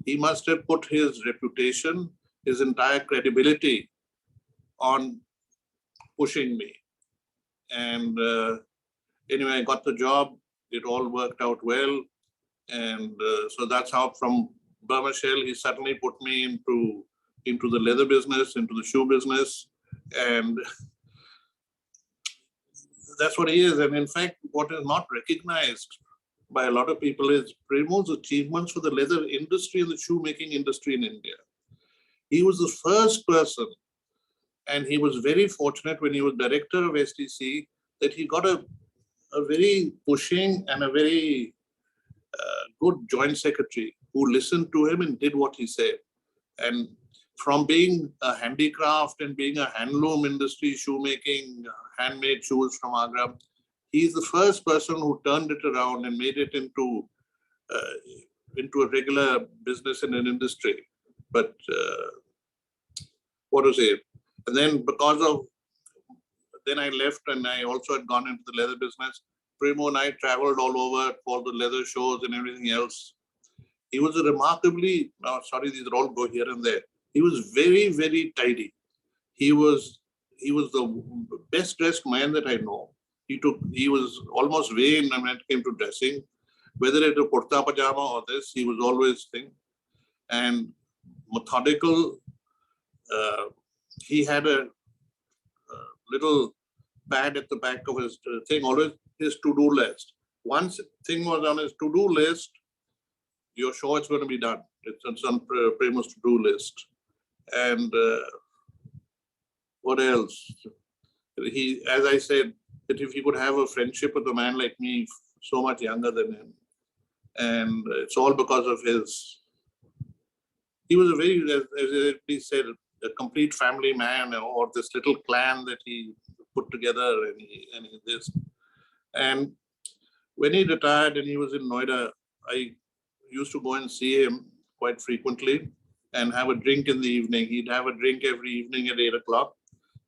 He must have put his reputation, his entire credibility on pushing me. And anyway, I got the job. It all worked out well. And so that's how from Burmashell, he suddenly put me into the leather business, into the shoe business. And that's what he is. And in fact, what is not recognized by a lot of people is Premu's achievements for the leather industry and the shoemaking industry in India. He was the first person, and he was very fortunate when he was director of STC, that he got a very pushing and a very good joint secretary who listened to him and did what he said. And from being a handicraft and being a handloom industry, shoemaking, handmade shoes from Agra, he's the first person who turned it around and made it into a regular business in an industry. But what to say. And then then I left and I also had gone into the leather business. Premo and I traveled all over for the leather shows and everything else. He was a remarkably, these are all go here and there. He was very, very tidy. He was the best dressed man that I know. He was almost vain when it came to dressing. Whether it was kurta pajama or this, he was always thing. And methodical. He had a little pad at the back of his thing, always his to-do list. Once thing was on his to-do list, your show is going to be done. It's on Prem's to-do list. And what else? He, as I said, that if he could have a friendship with a man like me, so much younger than him, and it's all because of his. He was a very, as he said, a complete family man, or this little clan that he put together, and this. And when he retired and he was in Noida, I used to go and see him quite frequently and have a drink in the evening. He'd have a drink every evening at 8 o'clock.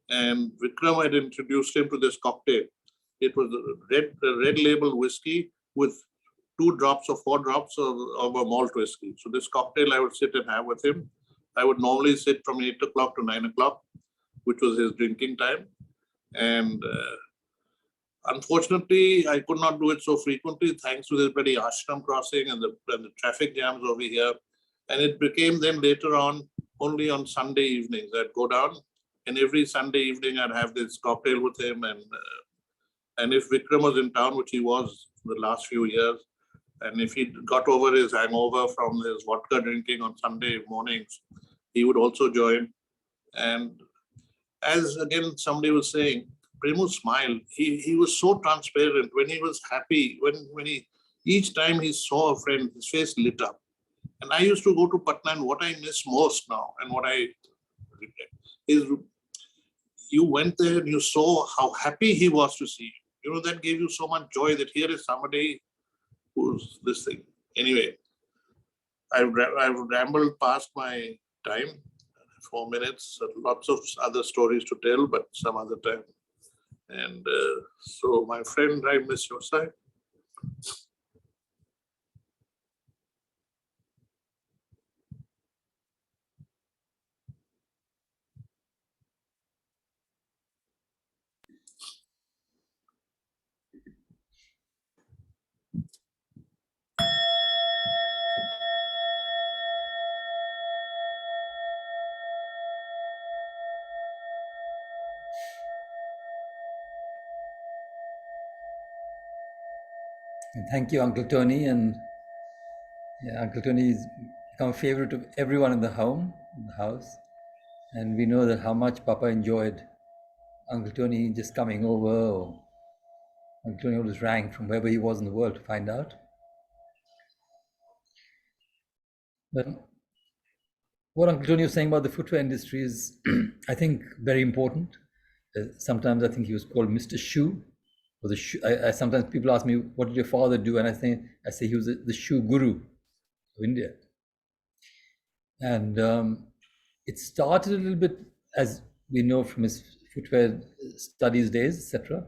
And Vikram had introduced him to this cocktail. It was a red label whiskey with 2 drops or 4 drops of a malt whiskey. So this cocktail I would sit and have with him. I would normally sit from 8 o'clock to 9 o'clock, which was his drinking time. And unfortunately, I could not do it so frequently thanks to this bloody ashram crossing and the traffic jams over here. And it became then later on only on Sunday evenings. I'd go down, and every Sunday evening I'd have this cocktail with him. And if Vikram was in town, which he was the last few years, and if he got over his hangover from his vodka drinking on Sunday mornings, he would also join. And as again somebody was saying, Premu smiled. He was so transparent. When he was happy, when he each time he saw a friend, his face lit up. And I used to go to Patna, and what I miss most now, and what I regret, is you went there and you saw how happy he was to see you. You know, that gave you so much joy that here is somebody who's this thing. Anyway, I've rambled past my time, 4 minutes, lots of other stories to tell, but some other time. And so, my friend, I miss your side. And thank you, Uncle Tony. And yeah, Uncle Tony has become a favorite of everyone in the house. And we know that how much Papa enjoyed Uncle Tony just coming over. Or Uncle Tony always rang from wherever he was in the world to find out. But what Uncle Tony was saying about the footwear industry is, I think, very important. Sometimes I think he was called Mr. Shoe. Or the shoe. Sometimes people ask me, what did your father do? And I say he was the shoe guru of India. And it started a little bit, as we know from his footwear studies days, etc.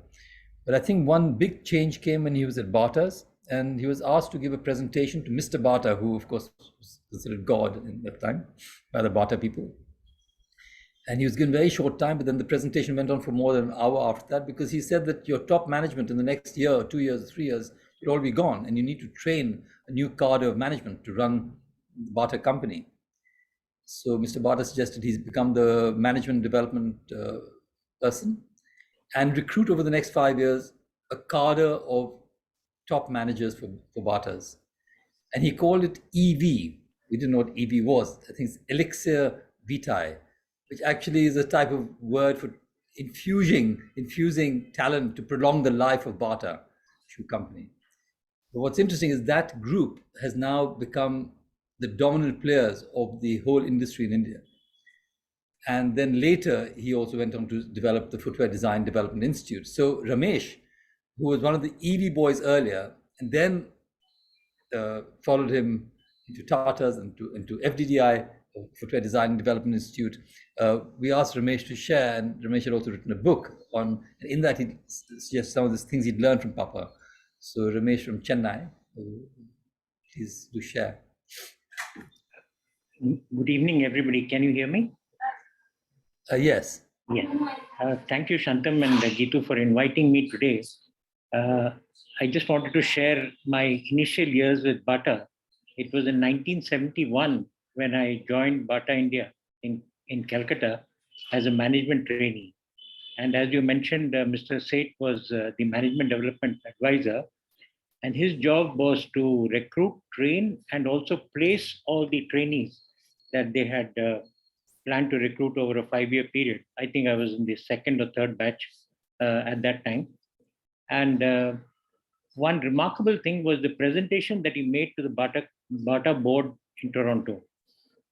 But I think one big change came when he was at Bata's, and he was asked to give a presentation to Mr. Bata, who of course was considered God in that time by the Bata people. And he was given very short time, but then the presentation went on for more than an hour after that, because he said that your top management in the next year, 2 years, 3 years, will all be gone, and you need to train a new cadre of management to run the Bata company. So Mr. Bata suggested he's become the management development person and recruit over the next 5 years a cadre of top managers for Bata's. And he called it EV. We didn't know what EV was. I think it's Elixir Vitae, which actually is a type of word for infusing talent to prolong the life of Bata Shoe Company. But what's interesting is that group has now become the dominant players of the whole industry in India. And then later, he also went on to develop the Footwear Design Development Institute. So Ramesh, who was one of the EV boys earlier, and then followed him into Tata's and into FDDI, Footwear Design and Development Institute. We asked Ramesh to share, and Ramesh had also written a book on, and in that he suggests some of the things he'd learned from Papa. So Ramesh from Chennai, please do share. Good evening, everybody. Can you hear me? Yes. Yeah. Thank you, Shantam and Gitu, for inviting me today. I just wanted to share my initial years with Bata. It was in 1971 when I joined Bata India in Calcutta as a management trainee. And as you mentioned, Mr. Seth was the management development advisor. And his job was to recruit, train, and also place all the trainees that they had planned to recruit over a 5-year period. I think I was in the second or third batch at that time. And one remarkable thing was the presentation that he made to the Bata board in Toronto.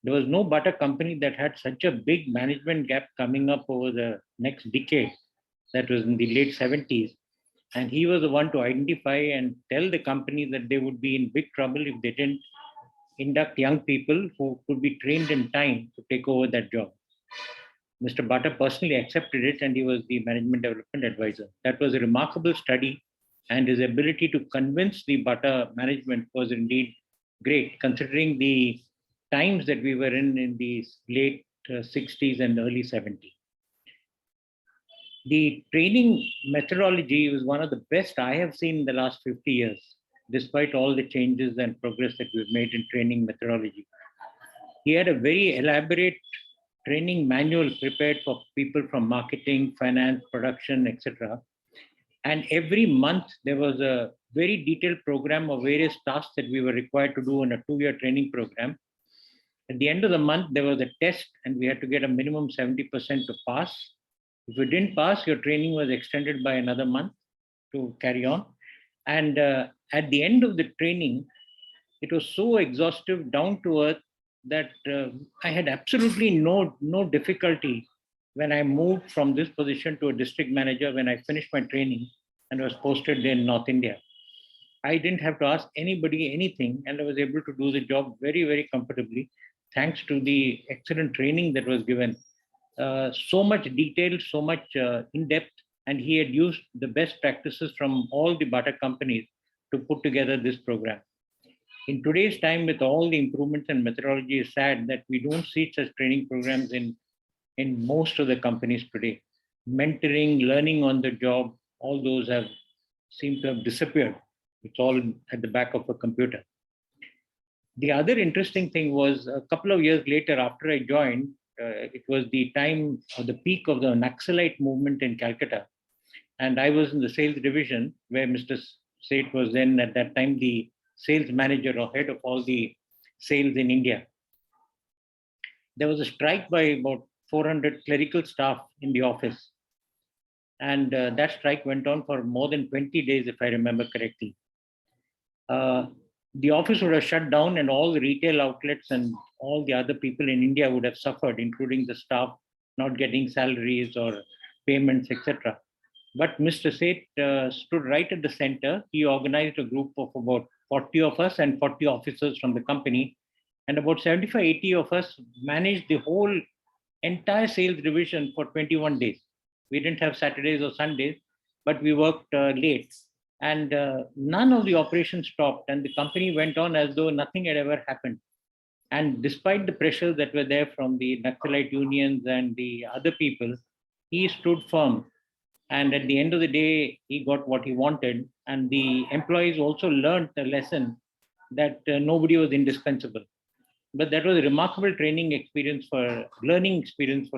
There was no Bata company that had such a big management gap coming up over the next decade. That was in the late 70s. And he was the one to identify and tell the company that they would be in big trouble if they didn't induct young people who could be trained in time to take over that job. Mr. Bata personally accepted it, and he was the management development advisor. That was a remarkable study, and his ability to convince the Bata management was indeed great, considering the times that we were in the late 60s and early 70s. The training methodology was one of the best I have seen in the last 50 years, despite all the changes and progress that we've made in training methodology. He had a very elaborate training manual prepared for people from marketing, finance, production, etc. And every month there was a very detailed program of various tasks that we were required to do in a 2-year training program. At the end of the month, there was a test, and we had to get a minimum 70% to pass. If you didn't pass, your training was extended by another month to carry on. And at the end of the training, it was so exhaustive, down to earth, that I had absolutely no difficulty when I moved from this position to a district manager when I finished my training and was posted in North India. I didn't have to ask anybody anything, and I was able to do the job very, very comfortably, thanks to the excellent training that was given. So much detail, so much in depth, and he had used the best practices from all the Bata companies to put together this program. In today's time, with all the improvements and methodology, it's sad that we don't see such training programs in most of the companies today. Mentoring, learning on the job, all those seem to have disappeared. It's all at the back of a computer. The other interesting thing was a couple of years later, after I joined, it was the time or the peak of the Naxalite movement in Calcutta. And I was in the sales division where Mr. Seth was then at that time the sales manager or head of all the sales in India. There was a strike by about 400 clerical staff in the office. And that strike went on for more than 20 days, if I remember correctly. The office would have shut down, and all the retail outlets and all the other people in India would have suffered, including the staff not getting salaries or payments, etc. But Mr. Seth stood right at the center. He organized a group of about 40 of us and 40 officers from the company. And about 75, 80 of us managed the whole entire sales division for 21 days. We didn't have Saturdays or Sundays, but we worked late. And none of the operations stopped, and the company went on as though nothing had ever happened. And despite the pressures that were there from the Naxalite unions and the other people, he stood firm. And at the end of the day, he got what he wanted. And the employees also learned the lesson that nobody was indispensable. But that was a remarkable learning experience for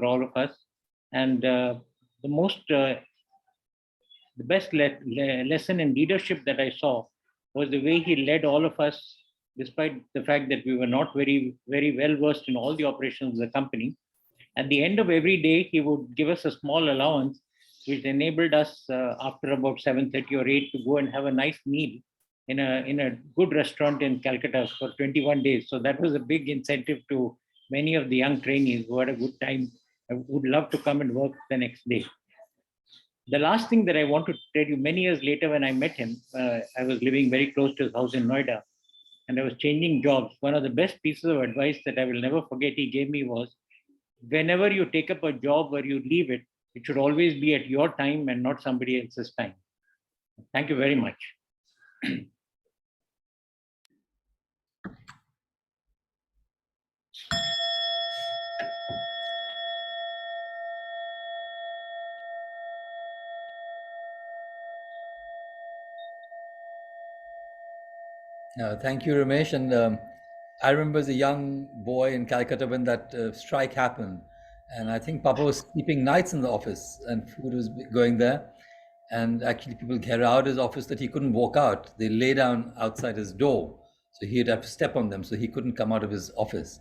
all of us. And the best lesson in leadership that I saw was the way he led all of us, despite the fact that we were not very, very well versed in all the operations of the company. At the end of every day, he would give us a small allowance, which enabled us after about 7:30 or 8 to go and have a nice meal in a good restaurant in Calcutta for 21 days. So that was a big incentive to many of the young trainees who had a good time and would love to come and work the next day. The last thing that I want to tell you, many years later when I met him, I was living very close to his house in Noida. and I was changing jobs, one of the best pieces of advice that I will never forget he gave me was, whenever you take up a job or you leave it, it should always be at your time and not somebody else's time. Thank you very much. Thank you, Ramesh. And I remember as a young boy in Calcutta when that strike happened. And I think Papa was sleeping nights in the office and food was going there. And actually, people carried out his office that he couldn't walk out. They lay down outside his door. So he'd have to step on them. So he couldn't come out of his office.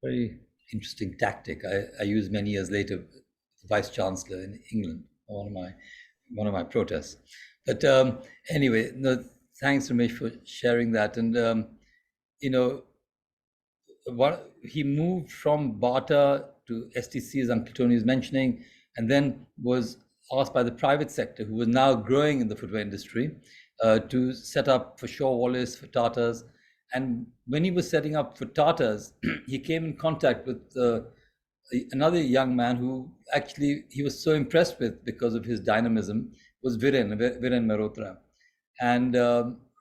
Very interesting tactic. I used many years later, Vice Chancellor in England, one of my protests. But anyway, no, thanks, Ramesh, for sharing that. And you know, he moved from Bata to STC, as Uncle Tony is mentioning, and then was asked by the private sector, who was now growing in the footwear industry, to set up for Shaw Wallace, for Tatas. And when he was setting up for Tatas, he came in contact with another young man who actually he was so impressed with because of his dynamism, was Viren Mehrotra. And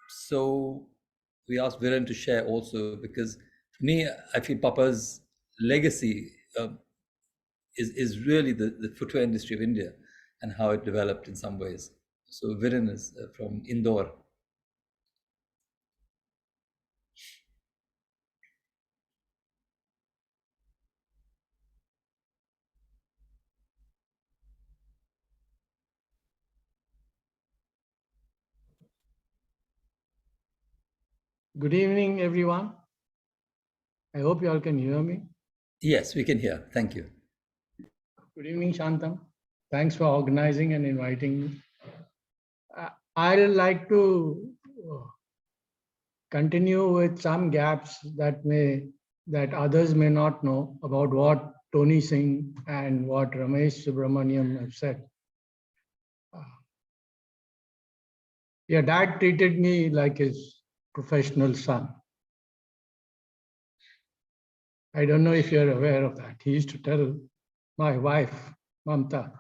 so we asked Viren to share also, because for me, I feel Papa's legacy is really the footwear industry of India and how it developed in some ways. So Viren is from Indore. Good evening, everyone. I hope you all can hear me. Yes, we can hear. Thank you. Good evening, Shantam. Thanks for organizing and inviting me. I'd like to continue with some gaps that others may not know about what Tony Singh and what Ramesh Subramaniam have said. Your dad treated me like his professional son. I don't know if you're aware of that. He used to tell my wife, Mamta,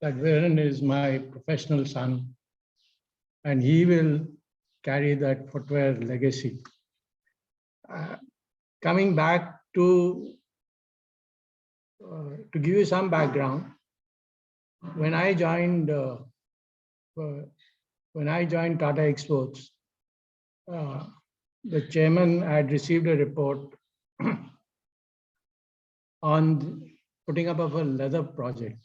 that Viren is my professional son, and he will carry that footwear legacy. Coming back to give you some background, when I joined Tata Exports, the chairman had received a report on putting up of a leather project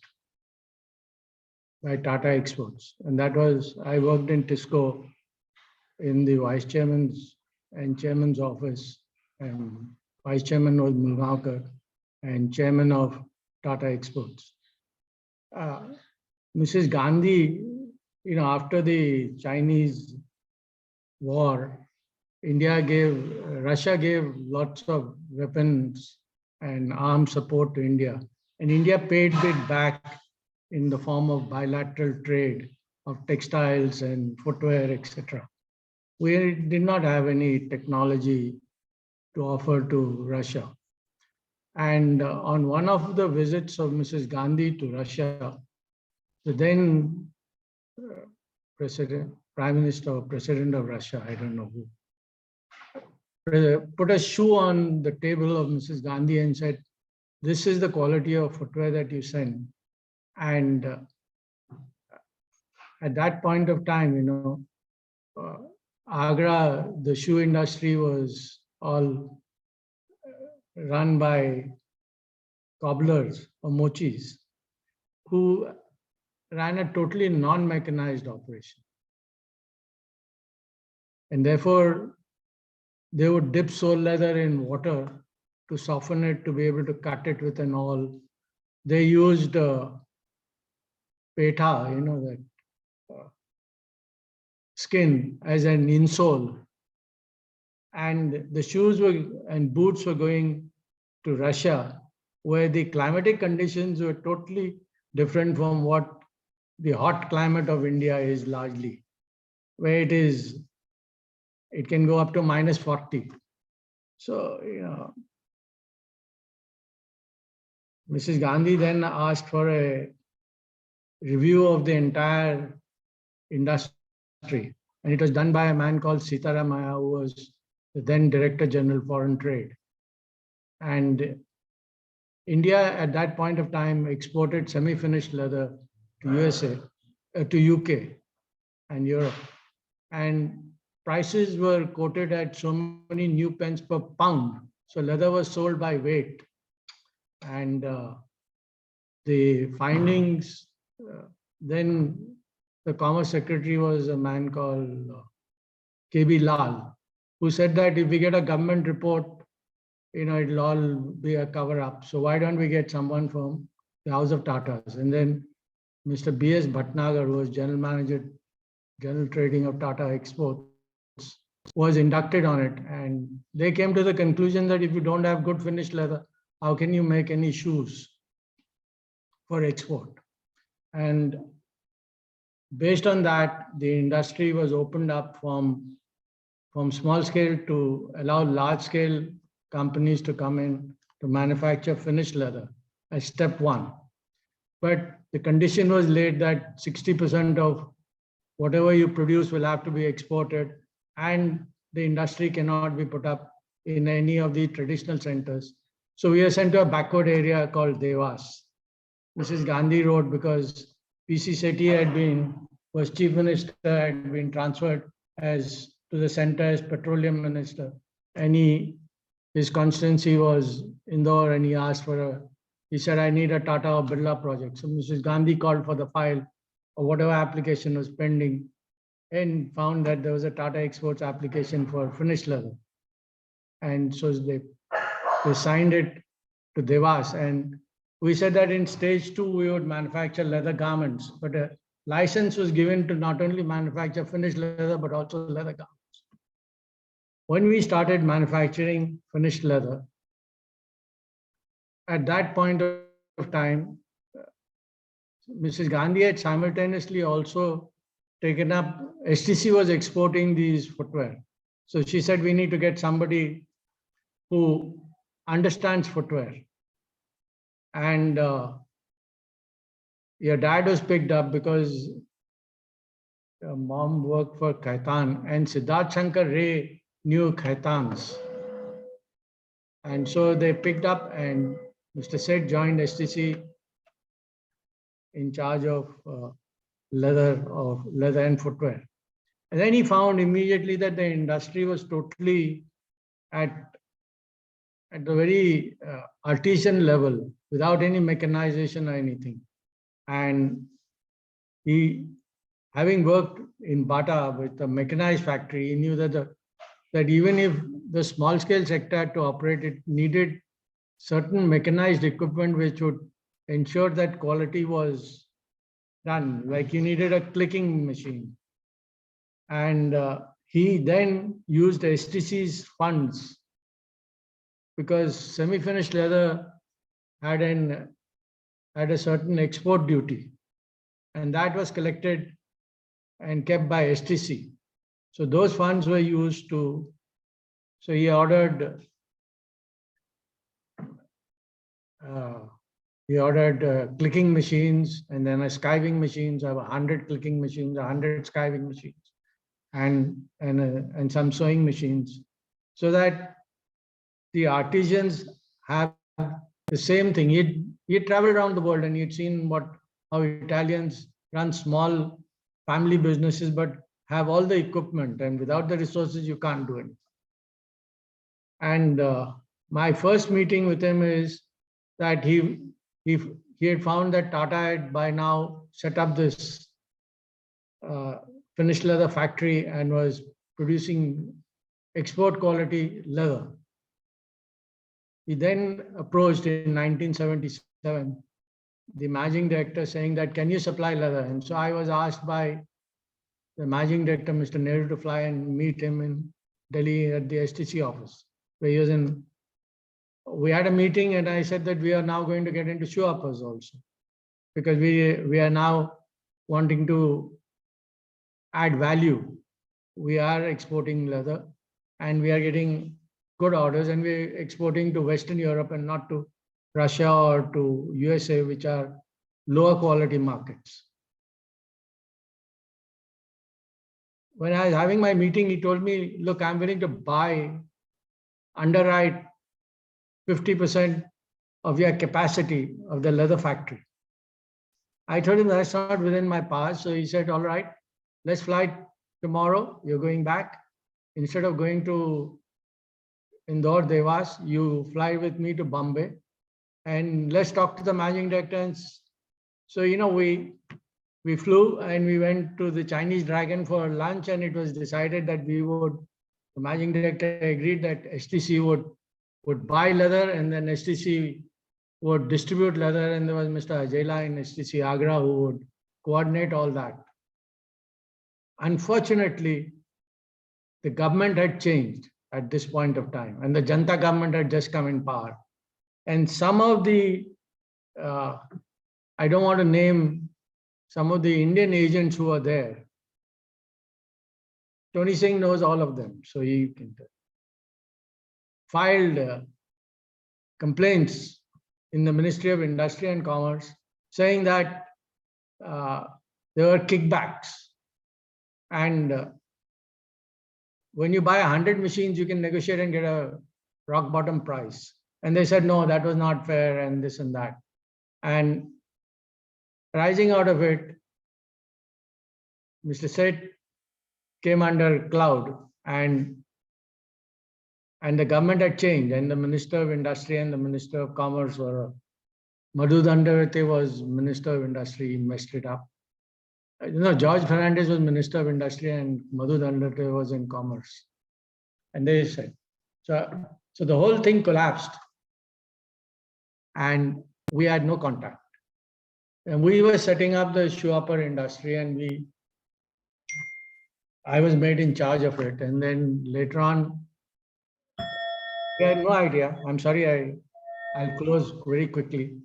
by Tata Exports. And that was, I worked in Tisco in the vice chairman's and chairman's office, and vice chairman was Mulgaonkar and chairman of Tata Exports. Mrs. Gandhi, after the Chinese war, Russia gave lots of weapons and armed support to India. And India paid it back in the form of bilateral trade of textiles and footwear, etc. We did not have any technology to offer to Russia. And on one of the visits of Mrs. Gandhi to Russia, the then Prime Minister or President of Russia, I don't know who, put a shoe on the table of Mrs. Gandhi and said, "This is the quality of footwear that you send." And at that point of time, Agra, the shoe industry was all run by cobblers or mochis who ran a totally non-mechanized operation. And therefore, they would dip sole leather in water to soften it, to be able to cut it with an awl. They used petha, that skin as an insole. And the shoes and boots were going to Russia, where the climatic conditions were totally different from what the hot climate of India is largely, where it is it can go up to -40. So, Mrs. Gandhi then asked for a review of the entire industry. And it was done by a man called Sitaramaya, who was the then Director General Foreign Trade. And India at that point of time exported semi-finished leather to USA, to UK and Europe. And prices were quoted at so many new pence per pound. So leather was sold by weight. And the findings, then the Commerce Secretary was a man called KB Lal, who said that if we get a government report, it'll all be a cover up. So why don't we get someone from the House of Tatas? And then Mr. B.S. Bhatnagar, who was General Manager, General Trading of Tata Exports, was inducted on it. And they came to the conclusion that if you don't have good finished leather, how can you make any shoes for export? And based on that, the industry was opened up from small scale to allow large scale companies to come in to manufacture finished leather as step one. But the condition was laid that 60% of whatever you produce will have to be exported, and the industry cannot be put up in any of the traditional centers. So we are sent to a backward area called Devas. Mrs. Gandhi wrote because P.C. Sethi was chief minister, had been transferred to the center as petroleum minister. And his constituency was Indore, and he asked he said, I need a Tata or Birla project. So Mrs. Gandhi called for the file or whatever application was pending and found that there was a Tata Exports application for finished leather. And so they signed it to Devas. And we said that in stage 2, we would manufacture leather garments, but a license was given to not only manufacture finished leather, but also leather garments. When we started manufacturing finished leather, at that point of time, Mrs. Gandhi had simultaneously also taken up, STC was exporting these footwear. So she said, we need to get somebody who understands footwear. And your dad was picked up because your mom worked for Khaitan, and Siddharth Shankar Ray knew Khaitans. And so they picked up, and Mr. Seth joined STC in charge of leather and footwear. And then he found immediately that the industry was totally at the very artisan level, without any mechanization or anything. And he, having worked in Bata with a mechanized factory, he knew that even if the small scale sector had to operate, it needed certain mechanized equipment which would ensure that quality was done. Like you needed a clicking machine. And he then used STC's funds because semi-finished leather had a certain export duty, and that was collected and kept by STC. So those funds were used to, so he ordered clicking machines, and then a skiving machines. I have 100 clicking machines, 100 skiving machines, and some sewing machines, so that the artisans have the same thing. He'd traveled around the world and he'd seen how Italians run small family businesses, but have all the equipment, and without the resources, you can't do it. And my first meeting with him is that he had found that Tata had by now set up this finished leather factory and was producing export quality leather. He then approached in 1977 the managing director saying that, can you supply leather? And so I was asked by the managing director, Mr. Nehru, to fly and meet him in Delhi at the STC office, where he was in. We had a meeting and I said that we are now going to get into shoe uppers also, because we are now wanting to add value we are exporting leather and we are getting good orders, and we're exporting to Western Europe and not to Russia or to USA, which are lower quality markets. When I was having my meeting, he told me, look, I'm willing to underwrite 50% of your capacity of the leather factory. I told him that's not within my power. So he said, all right, let's fly tomorrow. You're going back. Instead of going to Indore, Devas, you fly with me to Bombay and let's talk to the managing director. And so, we flew and we went to the Chinese Dragon for lunch, and it was decided that the managing director agreed that STC would buy leather and then STC would distribute leather, and there was Mr. Ajela in STC Agra who would coordinate all that. Unfortunately, the government had changed at this point of time, and the Janta government had just come in power. And some of the, I don't want to name some of the Indian agents who are there. Tony Singh knows all of them, so he can filed complaints in the Ministry of Industry and Commerce saying that there were kickbacks. And when you buy 100 machines, you can negotiate and get a rock bottom price. And they said, no, that was not fair and this and that. And rising out of it, Mr. Seth came under cloud, and the government had changed, and the Minister of Industry and the Minister of Commerce were, Madhu Dandavate was Minister of Industry, he messed it up. George Fernandez was Minister of Industry and Madhu Dandavate was in Commerce. And they said, so the whole thing collapsed and we had no contact. And we were setting up the shoe upper industry, and I was made in charge of it. And then later on, we had no idea. I'm sorry, I'll close very quickly.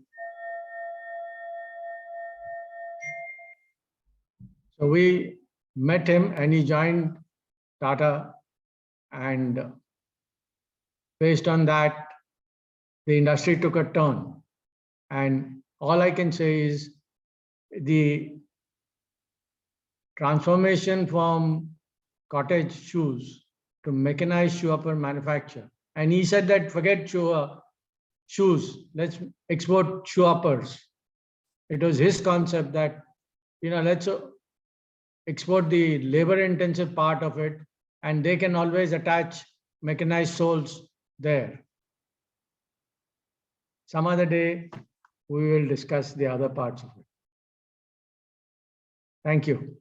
So we met him and he joined Tata, and based on that, the industry took a turn. And all I can say is the transformation from cottage shoes to mechanized shoe upper manufacture. And he said that forget shoes, let's export shoe uppers. It was his concept that, let's export the labor intensive part of it, and they can always attach mechanized soles there. Some other day, we will discuss the other parts of it. Thank you.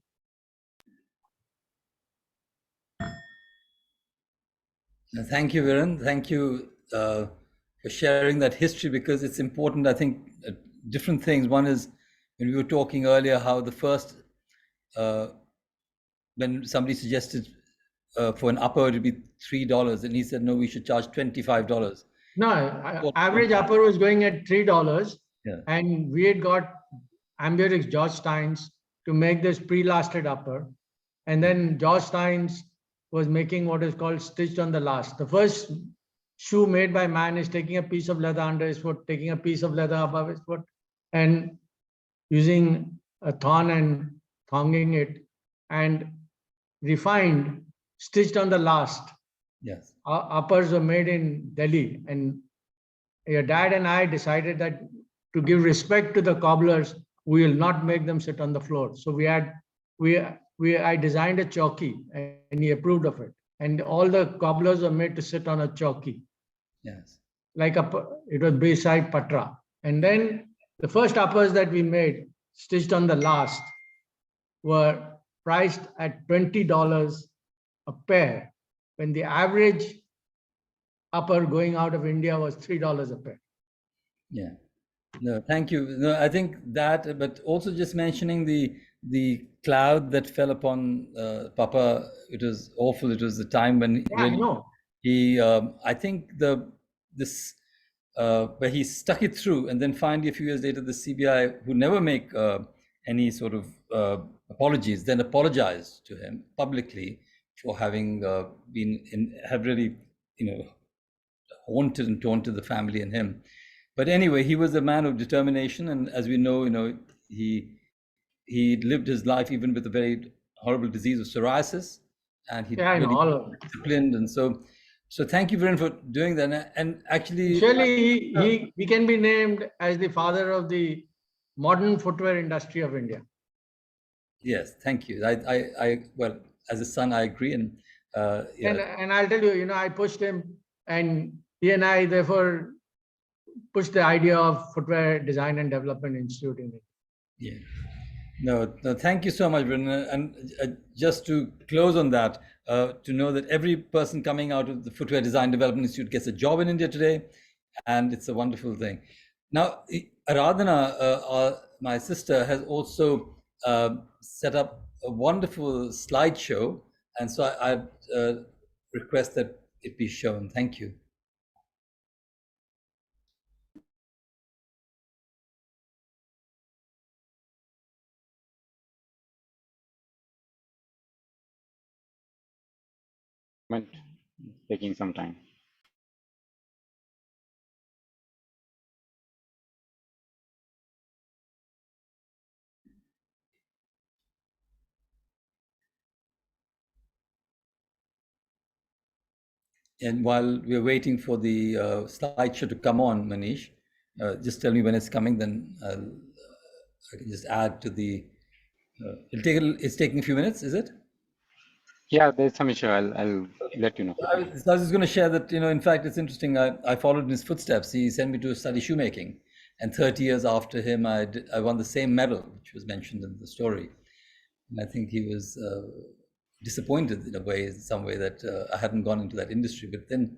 Thank you, Viren. Thank you for sharing that history, because it's important. I think different things. One is when we were talking earlier, how the first, when somebody suggested for an upper it would be $3, and he said, no, we should charge $25. No, average upper was going at $3, and we had got Amburex George Steins to make this pre-lasted upper, and then George Steins was making what is called stitched on the last. The first shoe made by man is taking a piece of leather under his foot, taking a piece of leather above his foot, and using a thorn and thonging it, and refined, stitched on the last. Yes. Our uppers were made in Delhi, and your dad and I decided that to give respect to the cobblers, we will not make them sit on the floor. So I designed a chowki, and he approved of it. And all the cobblers were made to sit on a chowki. Yes. It was beside patra. And then the first uppers that we made, stitched on the last, were priced at $20 a pair, when the average upper going out of India was $3 a pair. Yeah. No, thank you. No, I think that, but also just mentioning the cloud that fell upon Papa. It was awful. It was the time when I think where he stuck it through, and then finally a few years later, the CBI, who never make any sort of apologies, then apologized to him publicly for having have really, haunted and taunted the family and him. But anyway, he was a man of determination, and as we know, he lived his life even with a very horrible disease of psoriasis, and he Yeah, I know really all of it. disciplined. And so thank you, Viren, for doing that. And actually, Surely he can be named as the father of the modern footwear industry of India. yes, thank you. Well, as a son, I agree. And yeah, And I'll tell you, I pushed him, and he and I therefore pushed the idea of Footwear Design and Development Institute in it. yeah. No, thank you so much, Brendan. And just to close on that, to know that every person coming out of the Footwear Design Development Institute gets a job in India today, and it's a wonderful thing. Now, Aradhana, my sister, has also set up a wonderful slideshow, and so I request that it be shown. Thank you. Taking some time. And while we're waiting for the slideshow to come on, Manish, just tell me when it's coming, then I can just add to the. It's taking a few minutes, is it? Yeah, there's some issue. I'll let you know. I was just going to share that, in fact, it's interesting. I followed in his footsteps. He sent me to study shoemaking. And 30 years after him, I won the same medal, which was mentioned in the story. And I think he was disappointed in a way, in some way, that I hadn't gone into that industry. But then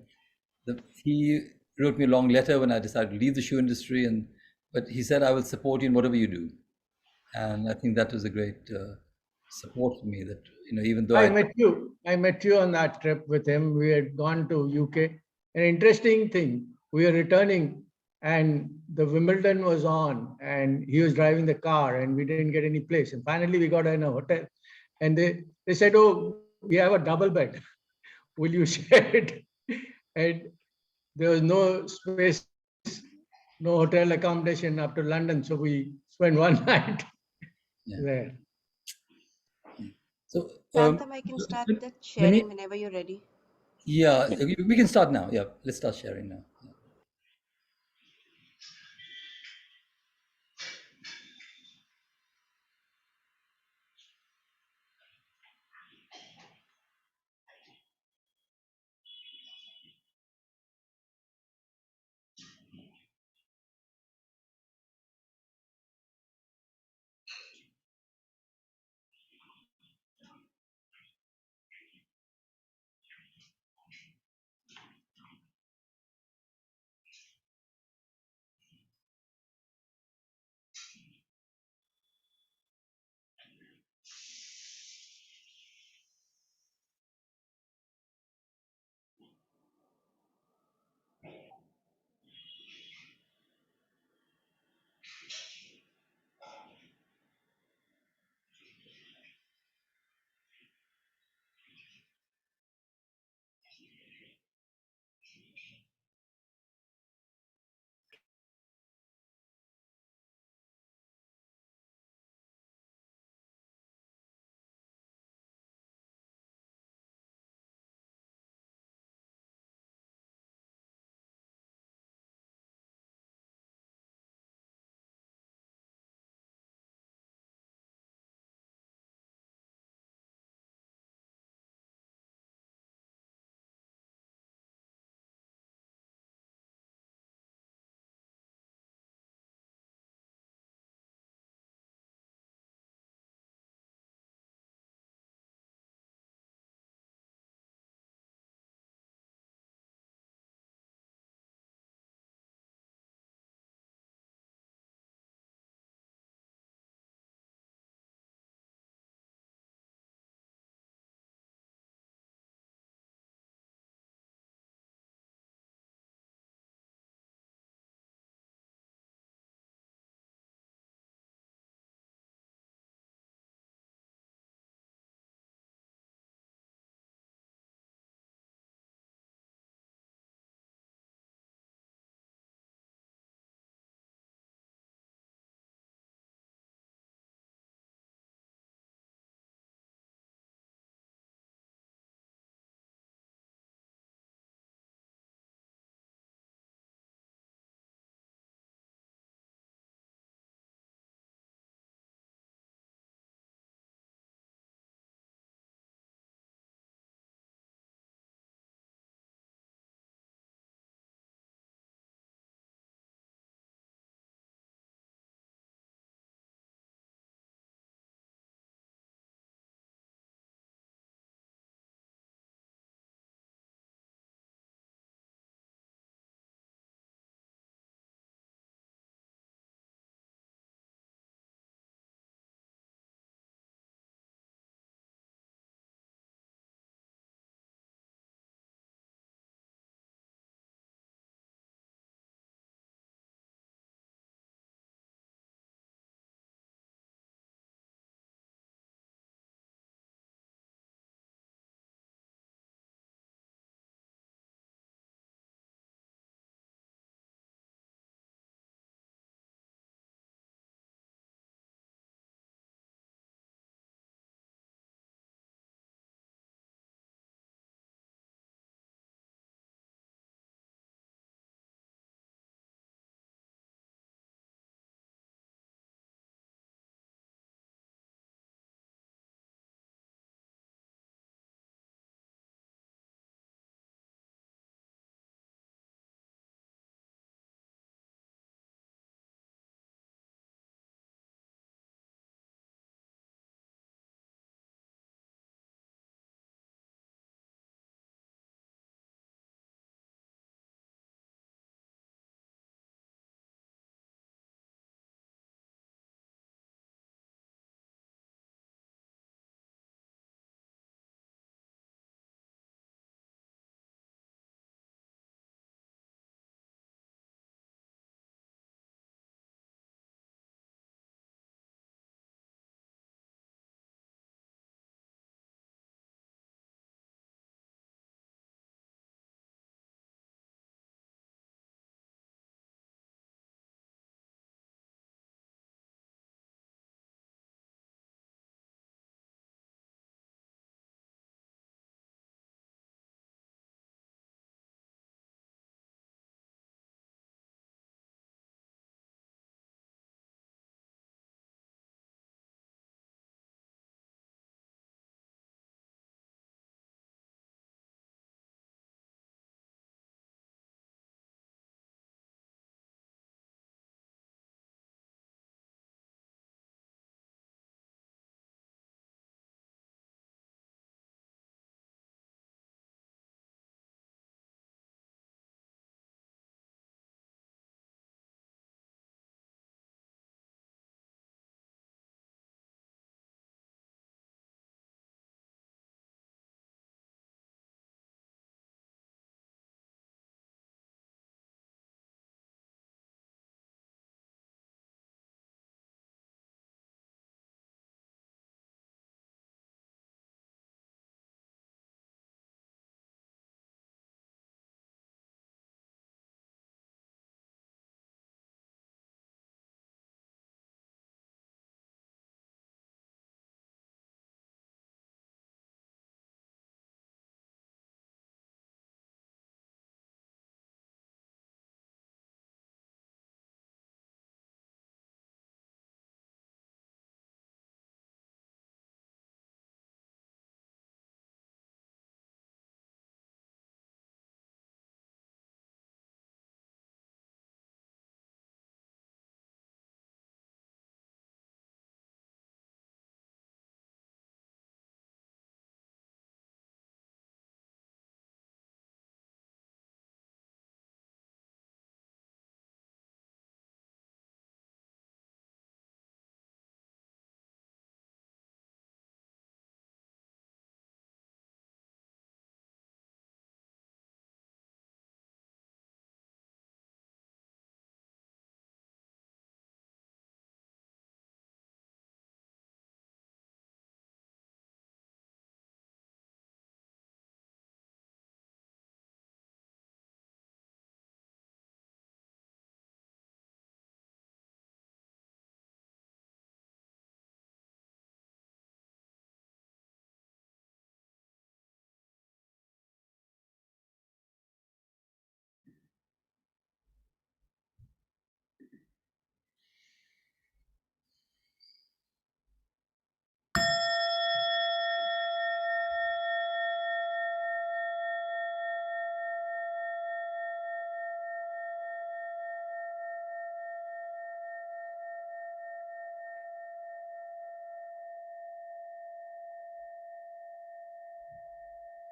he wrote me a long letter when I decided to leave the shoe industry. But he said, I will support you in whatever you do. And I think that was a great support for me, that, even though I met you on that trip with him. We had gone to UK. An interesting thing, we were returning and the Wimbledon was on and he was driving the car and we didn't get any place. And finally we got in a hotel and they said, oh, we have a double bed. Will you share it? And there was no space, no hotel accommodation up to London. So we spent one night there. So, Phantom, I can start that sharing whenever you're ready. yeah, we can start now. Yeah, let's start sharing now. Yeah.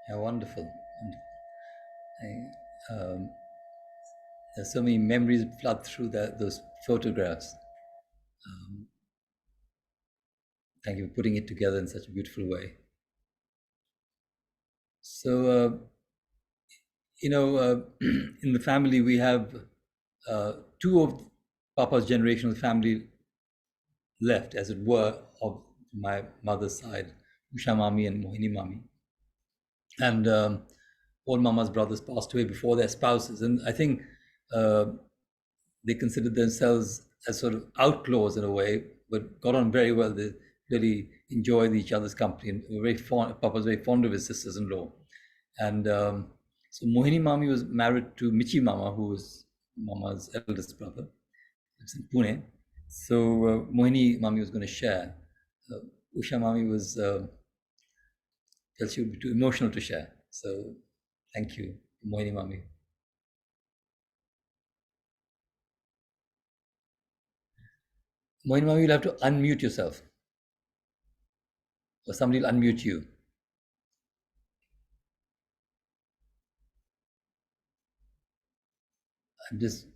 Yeah, wonderful. There's so many memories flood through those photographs. Thank you for putting it together in such a beautiful way. So, in the family, we have two of Papa's generation of the family left, as it were, of my mother's side, Usha Mami and Mohini Mami. And all Mama's brothers passed away before their spouses. And I think they considered themselves as sort of outlaws in a way, but got on very well. They really enjoyed each other's company and were very fond. Papa was very fond of his sisters-in-law. And so Mohini Mami was married to Michi Mama, who was Mama's eldest brother. It's in Pune. So Mohini Mami was going to share. Usha Mami was felt she would be too emotional to share. So thank you, Mohini Mami. Mohini Mami, you'll have to unmute yourself. Or somebody will unmute you. I'm just,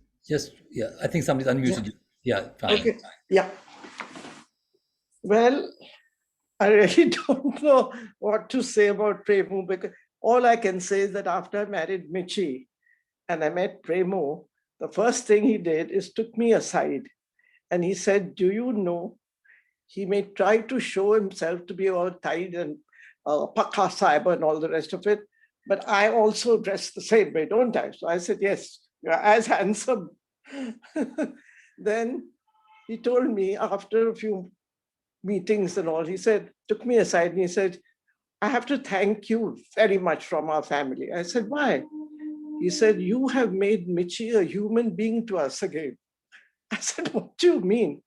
yeah, I think somebody's unmuted you. Yeah, fine. Okay, yeah. Well, I really don't know what to say about Premu, because all I can say is that after I married Michi and I met Premu, the first thing he did is took me aside and he said, do you know, he may try to show himself to be all tight and pakha sahib and all the rest of it, but I also dress the same way, don't I? So I said, yes, you're as handsome. Then he told me after a few meetings and all, he said, took me aside and he said, I have to thank you very much from our family. I said, why? He said, you have made Michi a human being to us again. I said, what do you mean?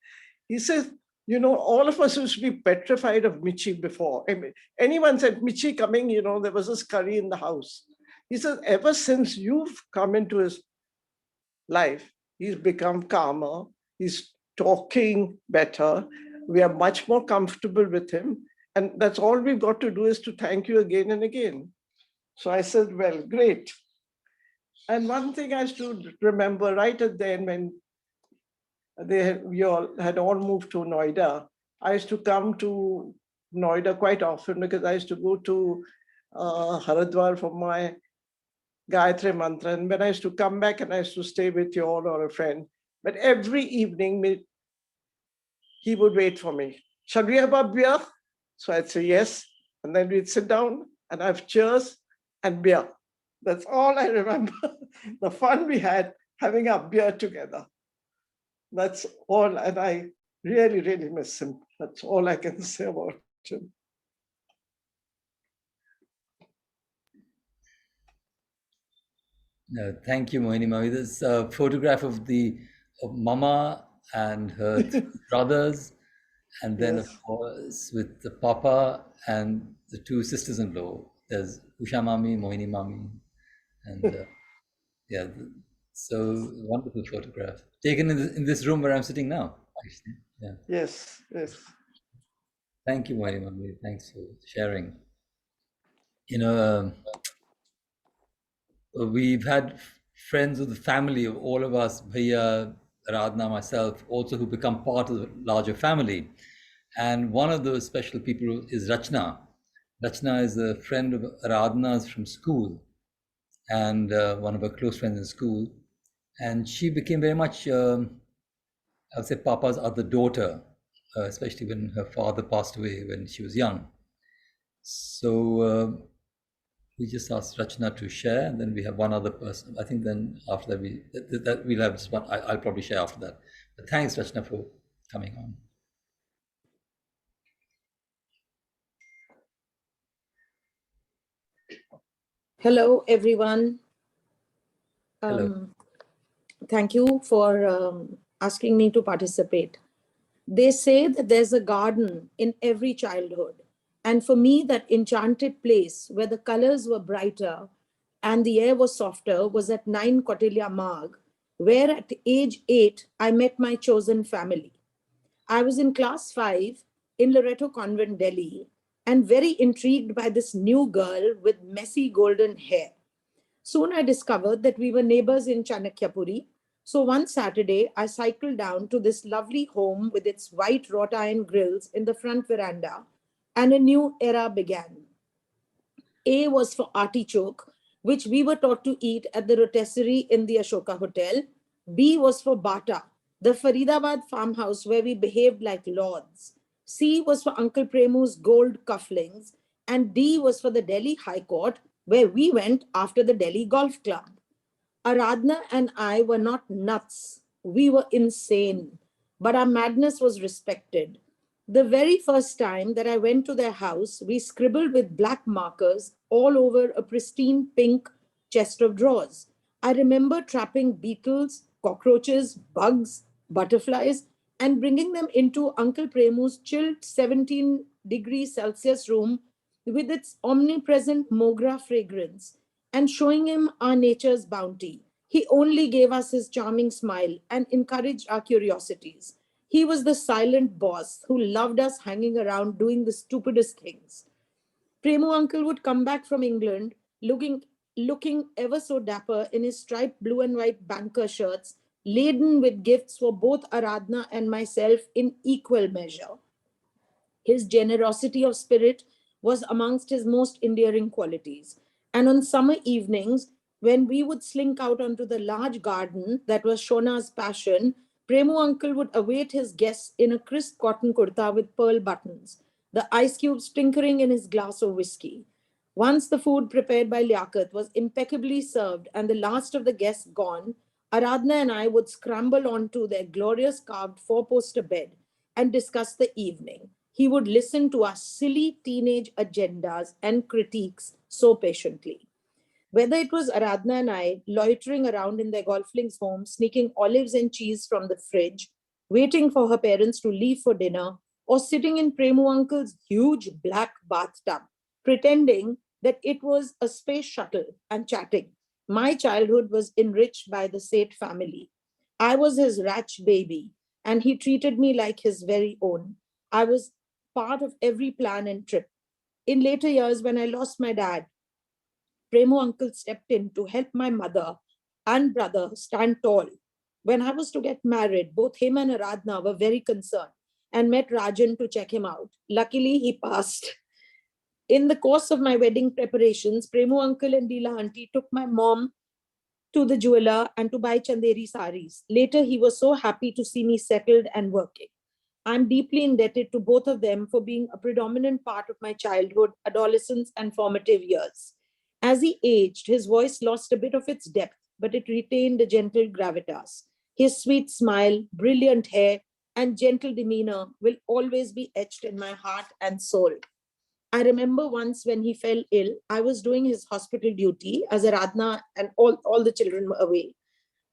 He says, you know, all of us used to be petrified of Michi before. I mean, anyone said Michi coming, you know, there was a scurry in the house. He says, ever since you've come into his life, he's become calmer, he's talking better, we are much more comfortable with him. And that's all we've got to do is to thank you again and again. So I said, well, great. And one thing I still remember right at the end when we all had all moved to Noida, I used to come to Noida quite often because I used to go to Haridwar for my Gayatri Mantra. And when I used to come back and I used to stay with you all or a friend, but every evening he would wait for me. Shall we have a beer? So I'd say yes. And then we'd sit down and have cheers and beer. That's all I remember. The fun we had having a beer together. That's all. And I really, really miss him. That's all I can say about him. No, thank you, Mohini Mami. There's a photograph of Mama and her brothers, and then Yes. of course with the Papa and the two sisters-in-law. There's Usha Mami, Mohini Mami, and yeah, so wonderful photograph taken in this room where I'm sitting now. Actually, yeah. Yes, yes. Thank you, Mohini Mami. Thanks for sharing. You know. We've had friends of the family of all of us, Bhaiya, Radhna, myself, also who become part of the larger family. And one of those special people is Rachna. Rachna is a friend of Radhna's from school and one of her close friends in school. And she became very much, I would say, Papa's other daughter, especially when her father passed away when she was young. So we just asked Rachna to share, and then we have one other person. I think then after that we'll have just one. I'll probably share after that. But thanks, Rachna, for coming on. Hello, everyone. Hello. Thank you for asking me to participate. They say that there's a garden in every childhood. And for me, that enchanted place where the colors were brighter and the air was softer was at 9 Kautilya Marg, where at age 8, I met my chosen family. I was in class 5 in Loreto Convent, Delhi, and very intrigued by this new girl with messy golden hair. Soon I discovered that we were neighbors in Chanakyapuri. So one Saturday, I cycled down to this lovely home with its white wrought iron grills in the front veranda, and a new era began. A was for artichoke, which we were taught to eat at the rotisserie in the Ashoka Hotel. B was for bata, the Faridabad farmhouse where we behaved like lords. C was for Uncle Premu's gold cufflinks. And D was for the Delhi High Court, where we went after the Delhi Golf Club. Aradhna and I were not nuts. We were insane, but our madness was respected. The very first time that I went to their house, we scribbled with black markers all over a pristine pink chest of drawers. I remember trapping beetles, cockroaches, bugs, butterflies, and bringing them into Uncle Premu's chilled 17 degrees Celsius room with its omnipresent Mogra fragrance and showing him our nature's bounty. He only gave us his charming smile and encouraged our curiosities. He was the silent boss who loved us hanging around doing the stupidest things. Premu uncle would come back from England looking ever so dapper in his striped blue and white banker shirts, laden with gifts for both Aradhna and myself in equal measure. His generosity of spirit was amongst his most endearing qualities. And on summer evenings, when we would slink out onto the large garden that was Shona's passion, Premu uncle would await his guests in a crisp cotton kurta with pearl buttons, the ice cubes tinkering in his glass of whiskey. Once the food prepared by Liaquat was impeccably served and the last of the guests gone, Aradhna and I would scramble onto their glorious carved four-poster bed and discuss the evening. He would listen to our silly teenage agendas and critiques so patiently. Whether it was Aradhna and I loitering around in their golflings' home, sneaking olives and cheese from the fridge, waiting for her parents to leave for dinner, or sitting in Premu uncle's huge black bathtub, pretending that it was a space shuttle and chatting, my childhood was enriched by the Seth family. I was his ratch baby, and he treated me like his very own. I was part of every plan and trip. In later years, when I lost my dad, Premo uncle stepped in to help my mother and brother stand tall. When I was to get married, both him and Aradhna were very concerned and met Rajan to check him out. Luckily, he passed. In the course of my wedding preparations, Premo uncle and Leela auntie took my mom to the jeweler and to buy Chanderi saris. Later, he was so happy to see me settled and working. I'm deeply indebted to both of them for being a predominant part of my childhood, adolescence, and formative years. As he aged, his voice lost a bit of its depth, but it retained a gentle gravitas. His sweet smile, brilliant hair, and gentle demeanor will always be etched in my heart and soul. I remember once when he fell ill, I was doing his hospital duty as Aradhna and all the children were away.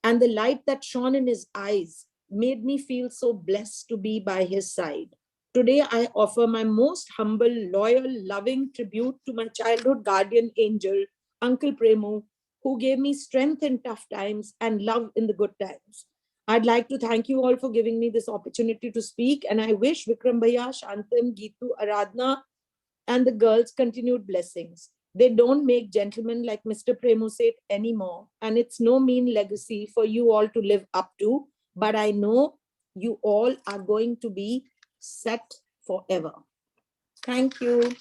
And the light that shone in his eyes made me feel so blessed to be by his side. Today, I offer my most humble, loyal, loving tribute to my childhood guardian angel, Uncle Premu, who gave me strength in tough times and love in the good times. I'd like to thank you all for giving me this opportunity to speak, and I wish Vikram Bhaiya, Shantam, Geetu, Aradhna, and the girls continued blessings. They don't make gentlemen like Mr. Premu Seth anymore, and it's no mean legacy for you all to live up to, but I know you all are going to be set forever. Thank you.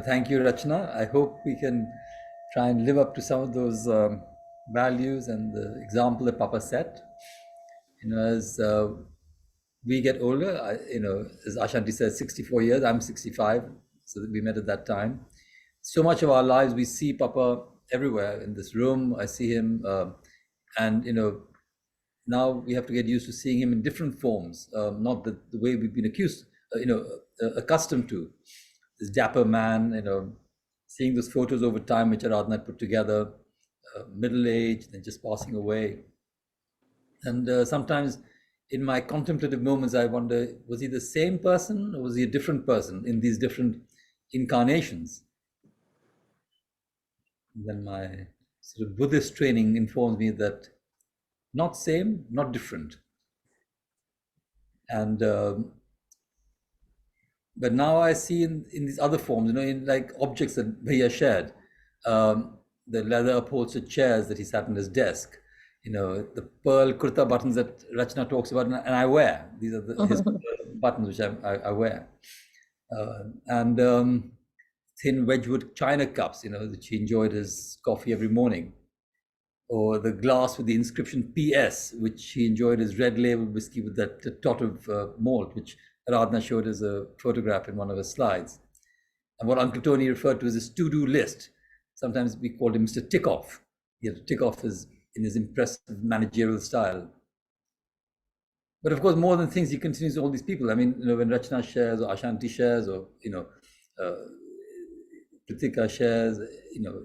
Thank you, Rachna. I hope we can try and live up to some of those values and the example that Papa set. As we get older, as Ashanti says, 64 years, I'm 65, so that we met at that time. So much of our lives, we see Papa everywhere in this room. I see him, and now we have to get used to seeing him in different forms, not the way we've been accustomed to. This dapper man, seeing those photos over time which Aradhna put together, middle-aged and just passing away. And sometimes in my contemplative moments, I wonder, was he the same person or was he a different person in these different incarnations? And then my sort of Buddhist training informs me that not same, not different. And but now I see in these other forms, in like objects that Bhaiya shared, the leather upholstered chairs that he sat on his desk, the pearl kurta buttons that Rachna talks about, and I wear. These are his buttons which I wear. And thin Wedgwood china cups, which he enjoyed his coffee every morning. Or the glass with the inscription PS, which he enjoyed his red label whiskey with that tot of malt, which Radna showed as a photograph in one of her slides. And what Uncle Tony referred to as his to-do list. Sometimes we called him Mr. Tickoff. He had to tick off in his impressive managerial style. But of course, more than things, he continues all these people. I mean, when Rachna shares or Ashanti shares or, Pritika shares,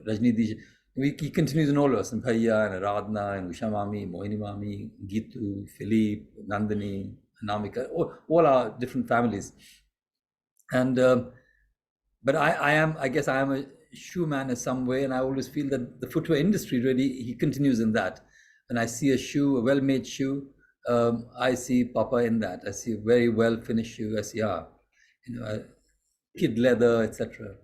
Rajniti, he continues in all of us, and Bhaiya and Radna and Usha Mami, Mohini Mami, Gitu, Philippe, Nandini, Anamika, all our different families. And but I guess I am a shoe man in some way, and I always feel that the footwear industry really, he continues in that. When I see a shoe, a well-made shoe, I see Papa in that. I see a very well-finished shoe. I see, kid leather, etc.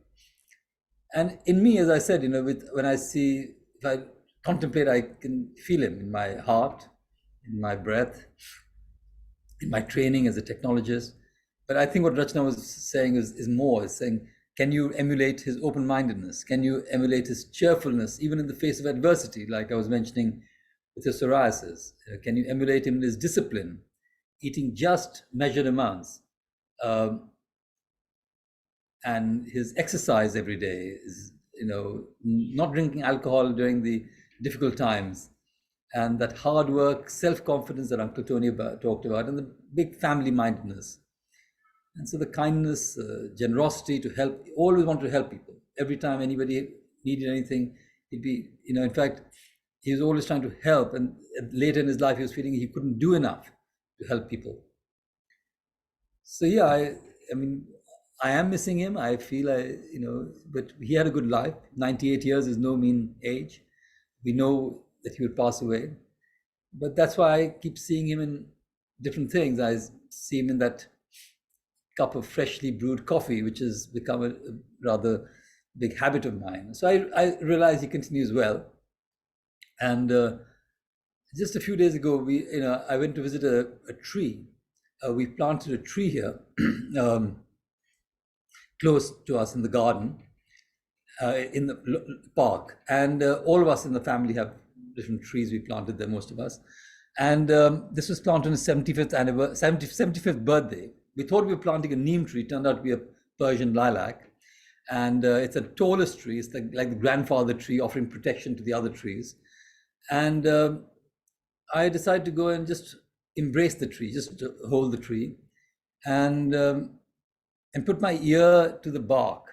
And in me, as I said, if I contemplate, I can feel him in my heart, in my breath, in my training as a technologist. But I think what Rachna was saying is more, saying, can you emulate his open-mindedness? Can you emulate his cheerfulness, even in the face of adversity, like I was mentioning with his psoriasis? Can you emulate him in his discipline, eating just measured amounts? And his exercise every day is, not drinking alcohol during the difficult times, and that hard work, self-confidence that Uncle Tony talked about, and the big family mindedness. And so the kindness, generosity to help, always want to help people. Every time anybody needed anything, he'd be, in fact, he was always trying to help. And later in his life, he was feeling he couldn't do enough to help people. So yeah, I mean, I am missing him. I feel but he had a good life. 98 years is no mean age. We know that he would pass away. But that's why I keep seeing him in different things. I see him in that cup of freshly brewed coffee, which has become a rather big habit of mine. So I realize he continues well. And just a few days ago, I went to visit a tree. We planted a tree here, close to us in the garden, in the park. And all of us in the family have different trees we planted there, most of us. And this was planted on his 75th birthday. We thought we were planting a neem tree. It turned out to be a Persian lilac. And it's the tallest tree. It's like the grandfather tree, offering protection to the other trees. And I decided to go and just embrace the tree, just to hold the tree, and put my ear to the bark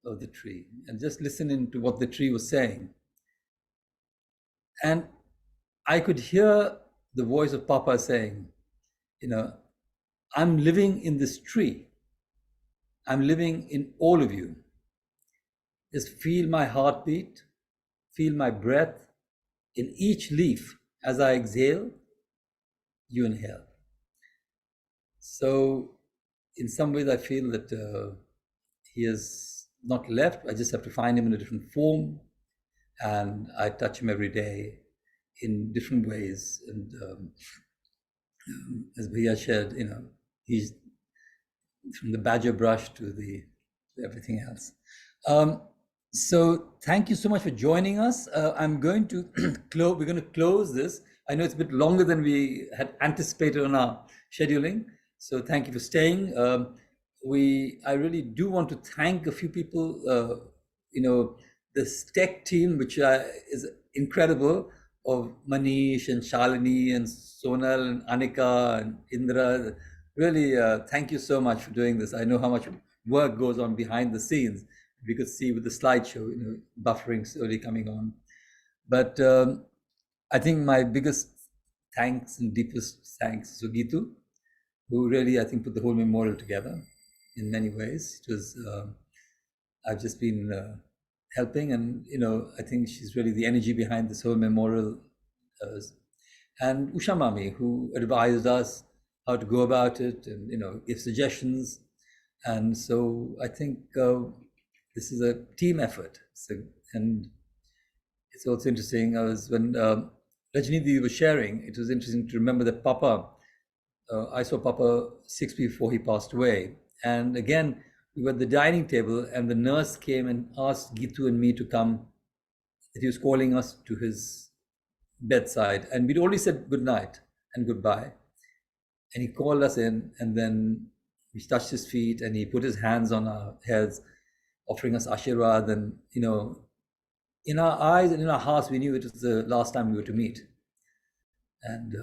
of the tree and just listen into what the tree was saying. And I could hear the voice of Papa saying, I'm living in this tree. I'm living in all of you. Just feel my heartbeat, feel my breath in each leaf. As I exhale, you inhale. So in some ways, I feel that he has not left. I just have to find him in a different form. And I touch him every day in different ways. And as Bhaiya shared, he's from the badger brush to everything else. So thank you so much for joining us. I'm going to we're going to close this. I know it's a bit longer than we had anticipated on our scheduling. So thank you for staying. I really do want to thank a few people, this tech team, which is incredible, of Manish and Shalini and Sonal and Anika and Indra. Really, thank you so much for doing this. I know how much work goes on behind the scenes. We could see with the slideshow, buffering slowly coming on. But I think my biggest thanks and deepest thanks to Gitu, who really, I think, put the whole memorial together in many ways. It was, I've just been helping, and I think she's really the energy behind this whole memorial. And Usha Mami, who advised us how to go about it, and give suggestions. And so I think this is a team effort. And it's also interesting. When Rajni Didi was sharing, it was interesting to remember that Papa. I saw Papa 6 weeks before he passed away, and again we were at the dining table, and the nurse came and asked Gitu and me to come. That he was calling us to his bedside, and we'd already said good night and goodbye, and he called us in, and then we touched his feet, and he put his hands on our heads, offering us ashirwad, and in our eyes and in our hearts, we knew it was the last time we were to meet. And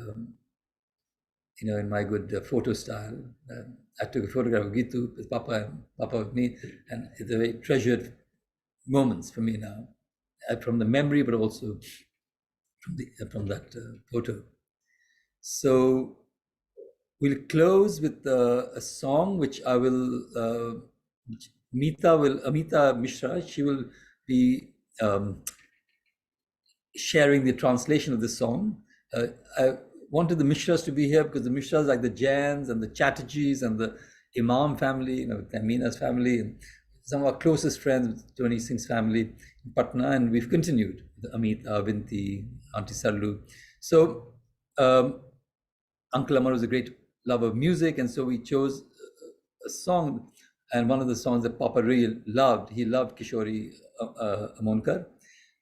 in my good photo style, I took a photograph of Gitu with Papa and Papa with me, and it's a very treasured moments for me now, from the memory, but also from that photo. So we'll close with a song which I will, Amita Mishra, she will be sharing the translation of this song. I wanted the Mishras to be here because the Mishras, like the Jains and the Chatterjees and the Imam family, Amina's family, and some of our closest friends, Tony Singh's family in Patna, and we've continued with Amita, Vinti, Auntie Sarlu. So Uncle Amar was a great lover of music, and so we chose a song, and one of the songs that Papa really loved, he loved Kishori Amonkar,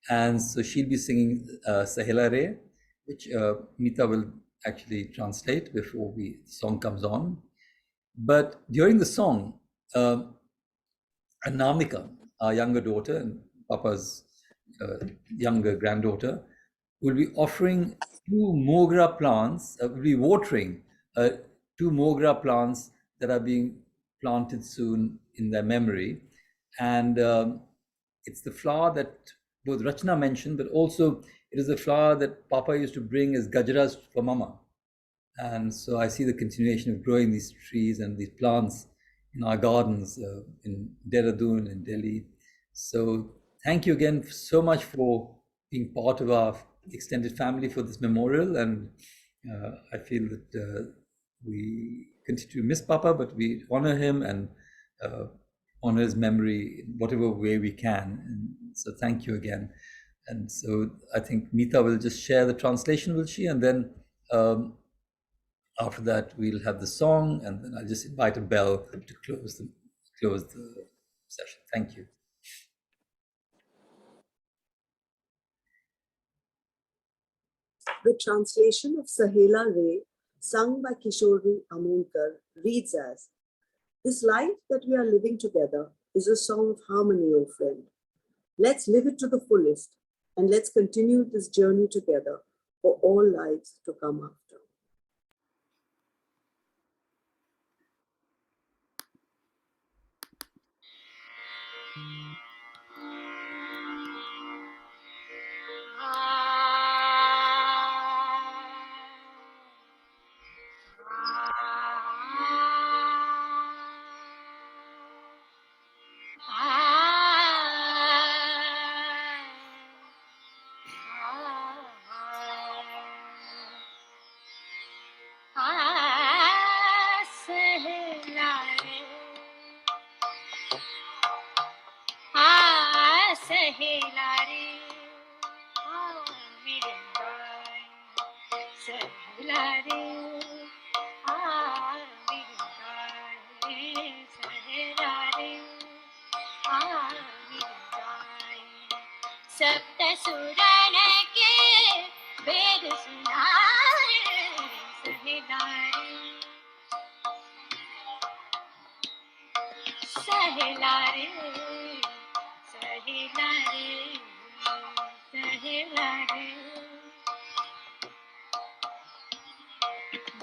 and so she'll be singing Sahela Re, which Mita will actually translate before the song comes on. But during the song, Anamika, our younger daughter and Papa's younger granddaughter, will be offering 2 mogra plants, will be watering 2 mogra plants that are being planted soon in their memory. And it's the flower that both Rachna mentioned, but also it is the flower that Papa used to bring as gajras for Mama. And so I see the continuation of growing these trees and these plants in our gardens in Dehradun and Delhi. So thank you again so much for being part of our extended family for this memorial. And I feel that we continue to miss Papa, but we honor him and honor his memory in whatever way we can. And so thank you again. And so I think Mita will just share the translation, will she? And then after that, we'll have the song, and then I'll just invite a bell to close the session. Thank you. The translation of Sahela Re, sung by Kishori Amonkar, reads as, "This life that we are living together is a song of harmony, O friend. Let's live it to the fullest, and let's continue this journey together for all lives to come after."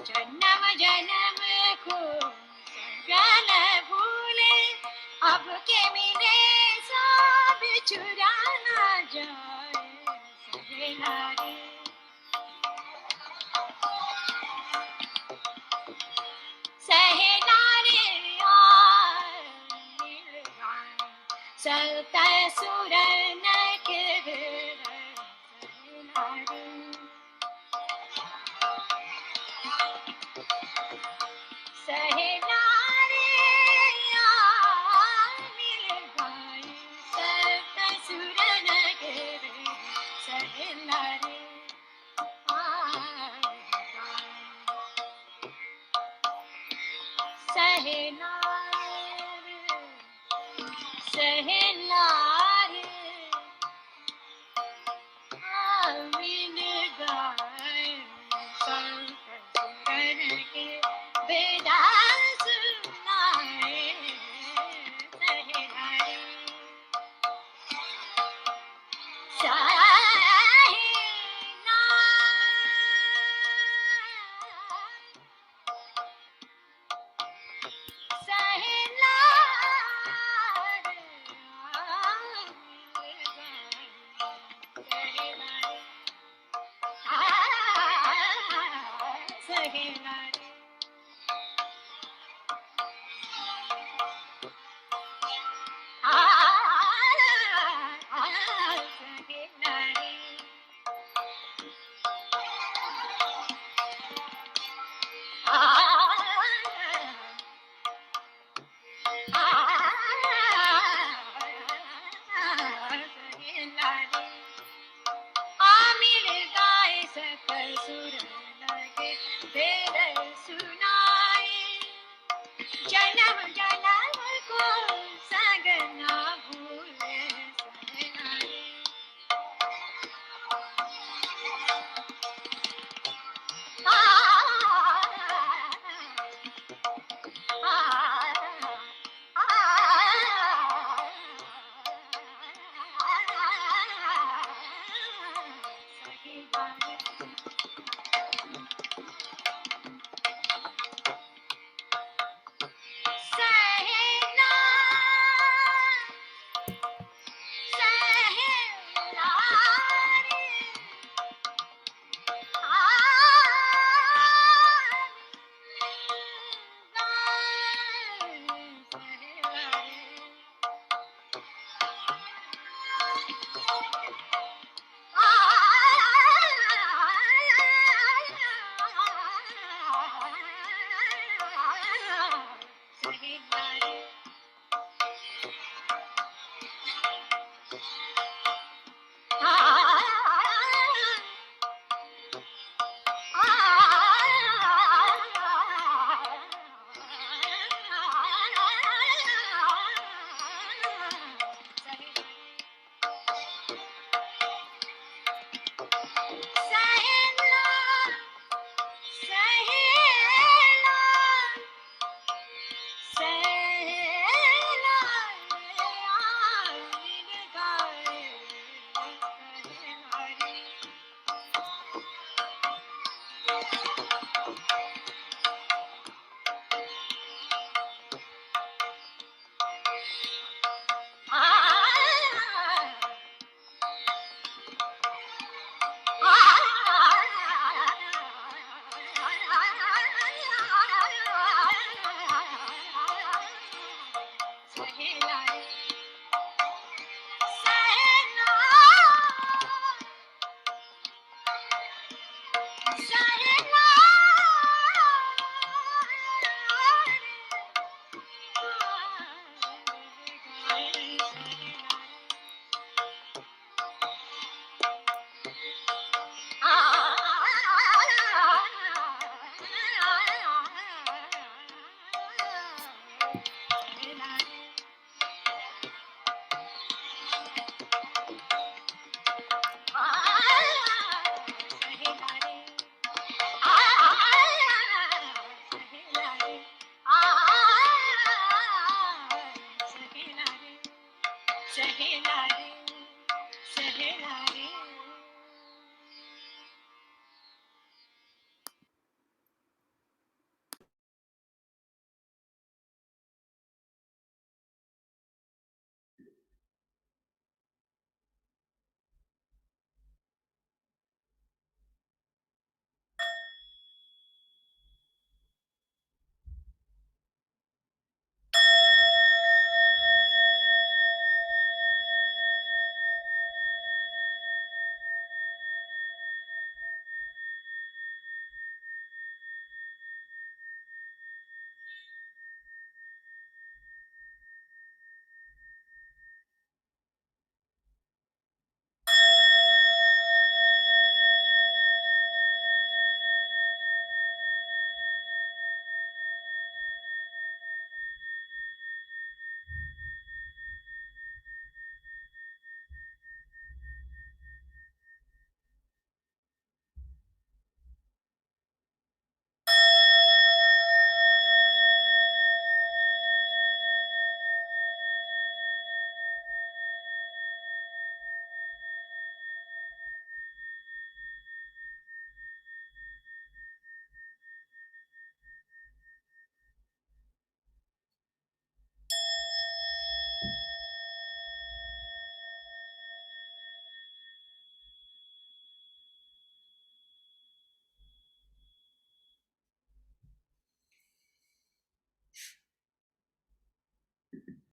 जन्म जन्म को संगल भूले अब के मिले सब चुरा ना जाए सहेला रे Sayonara.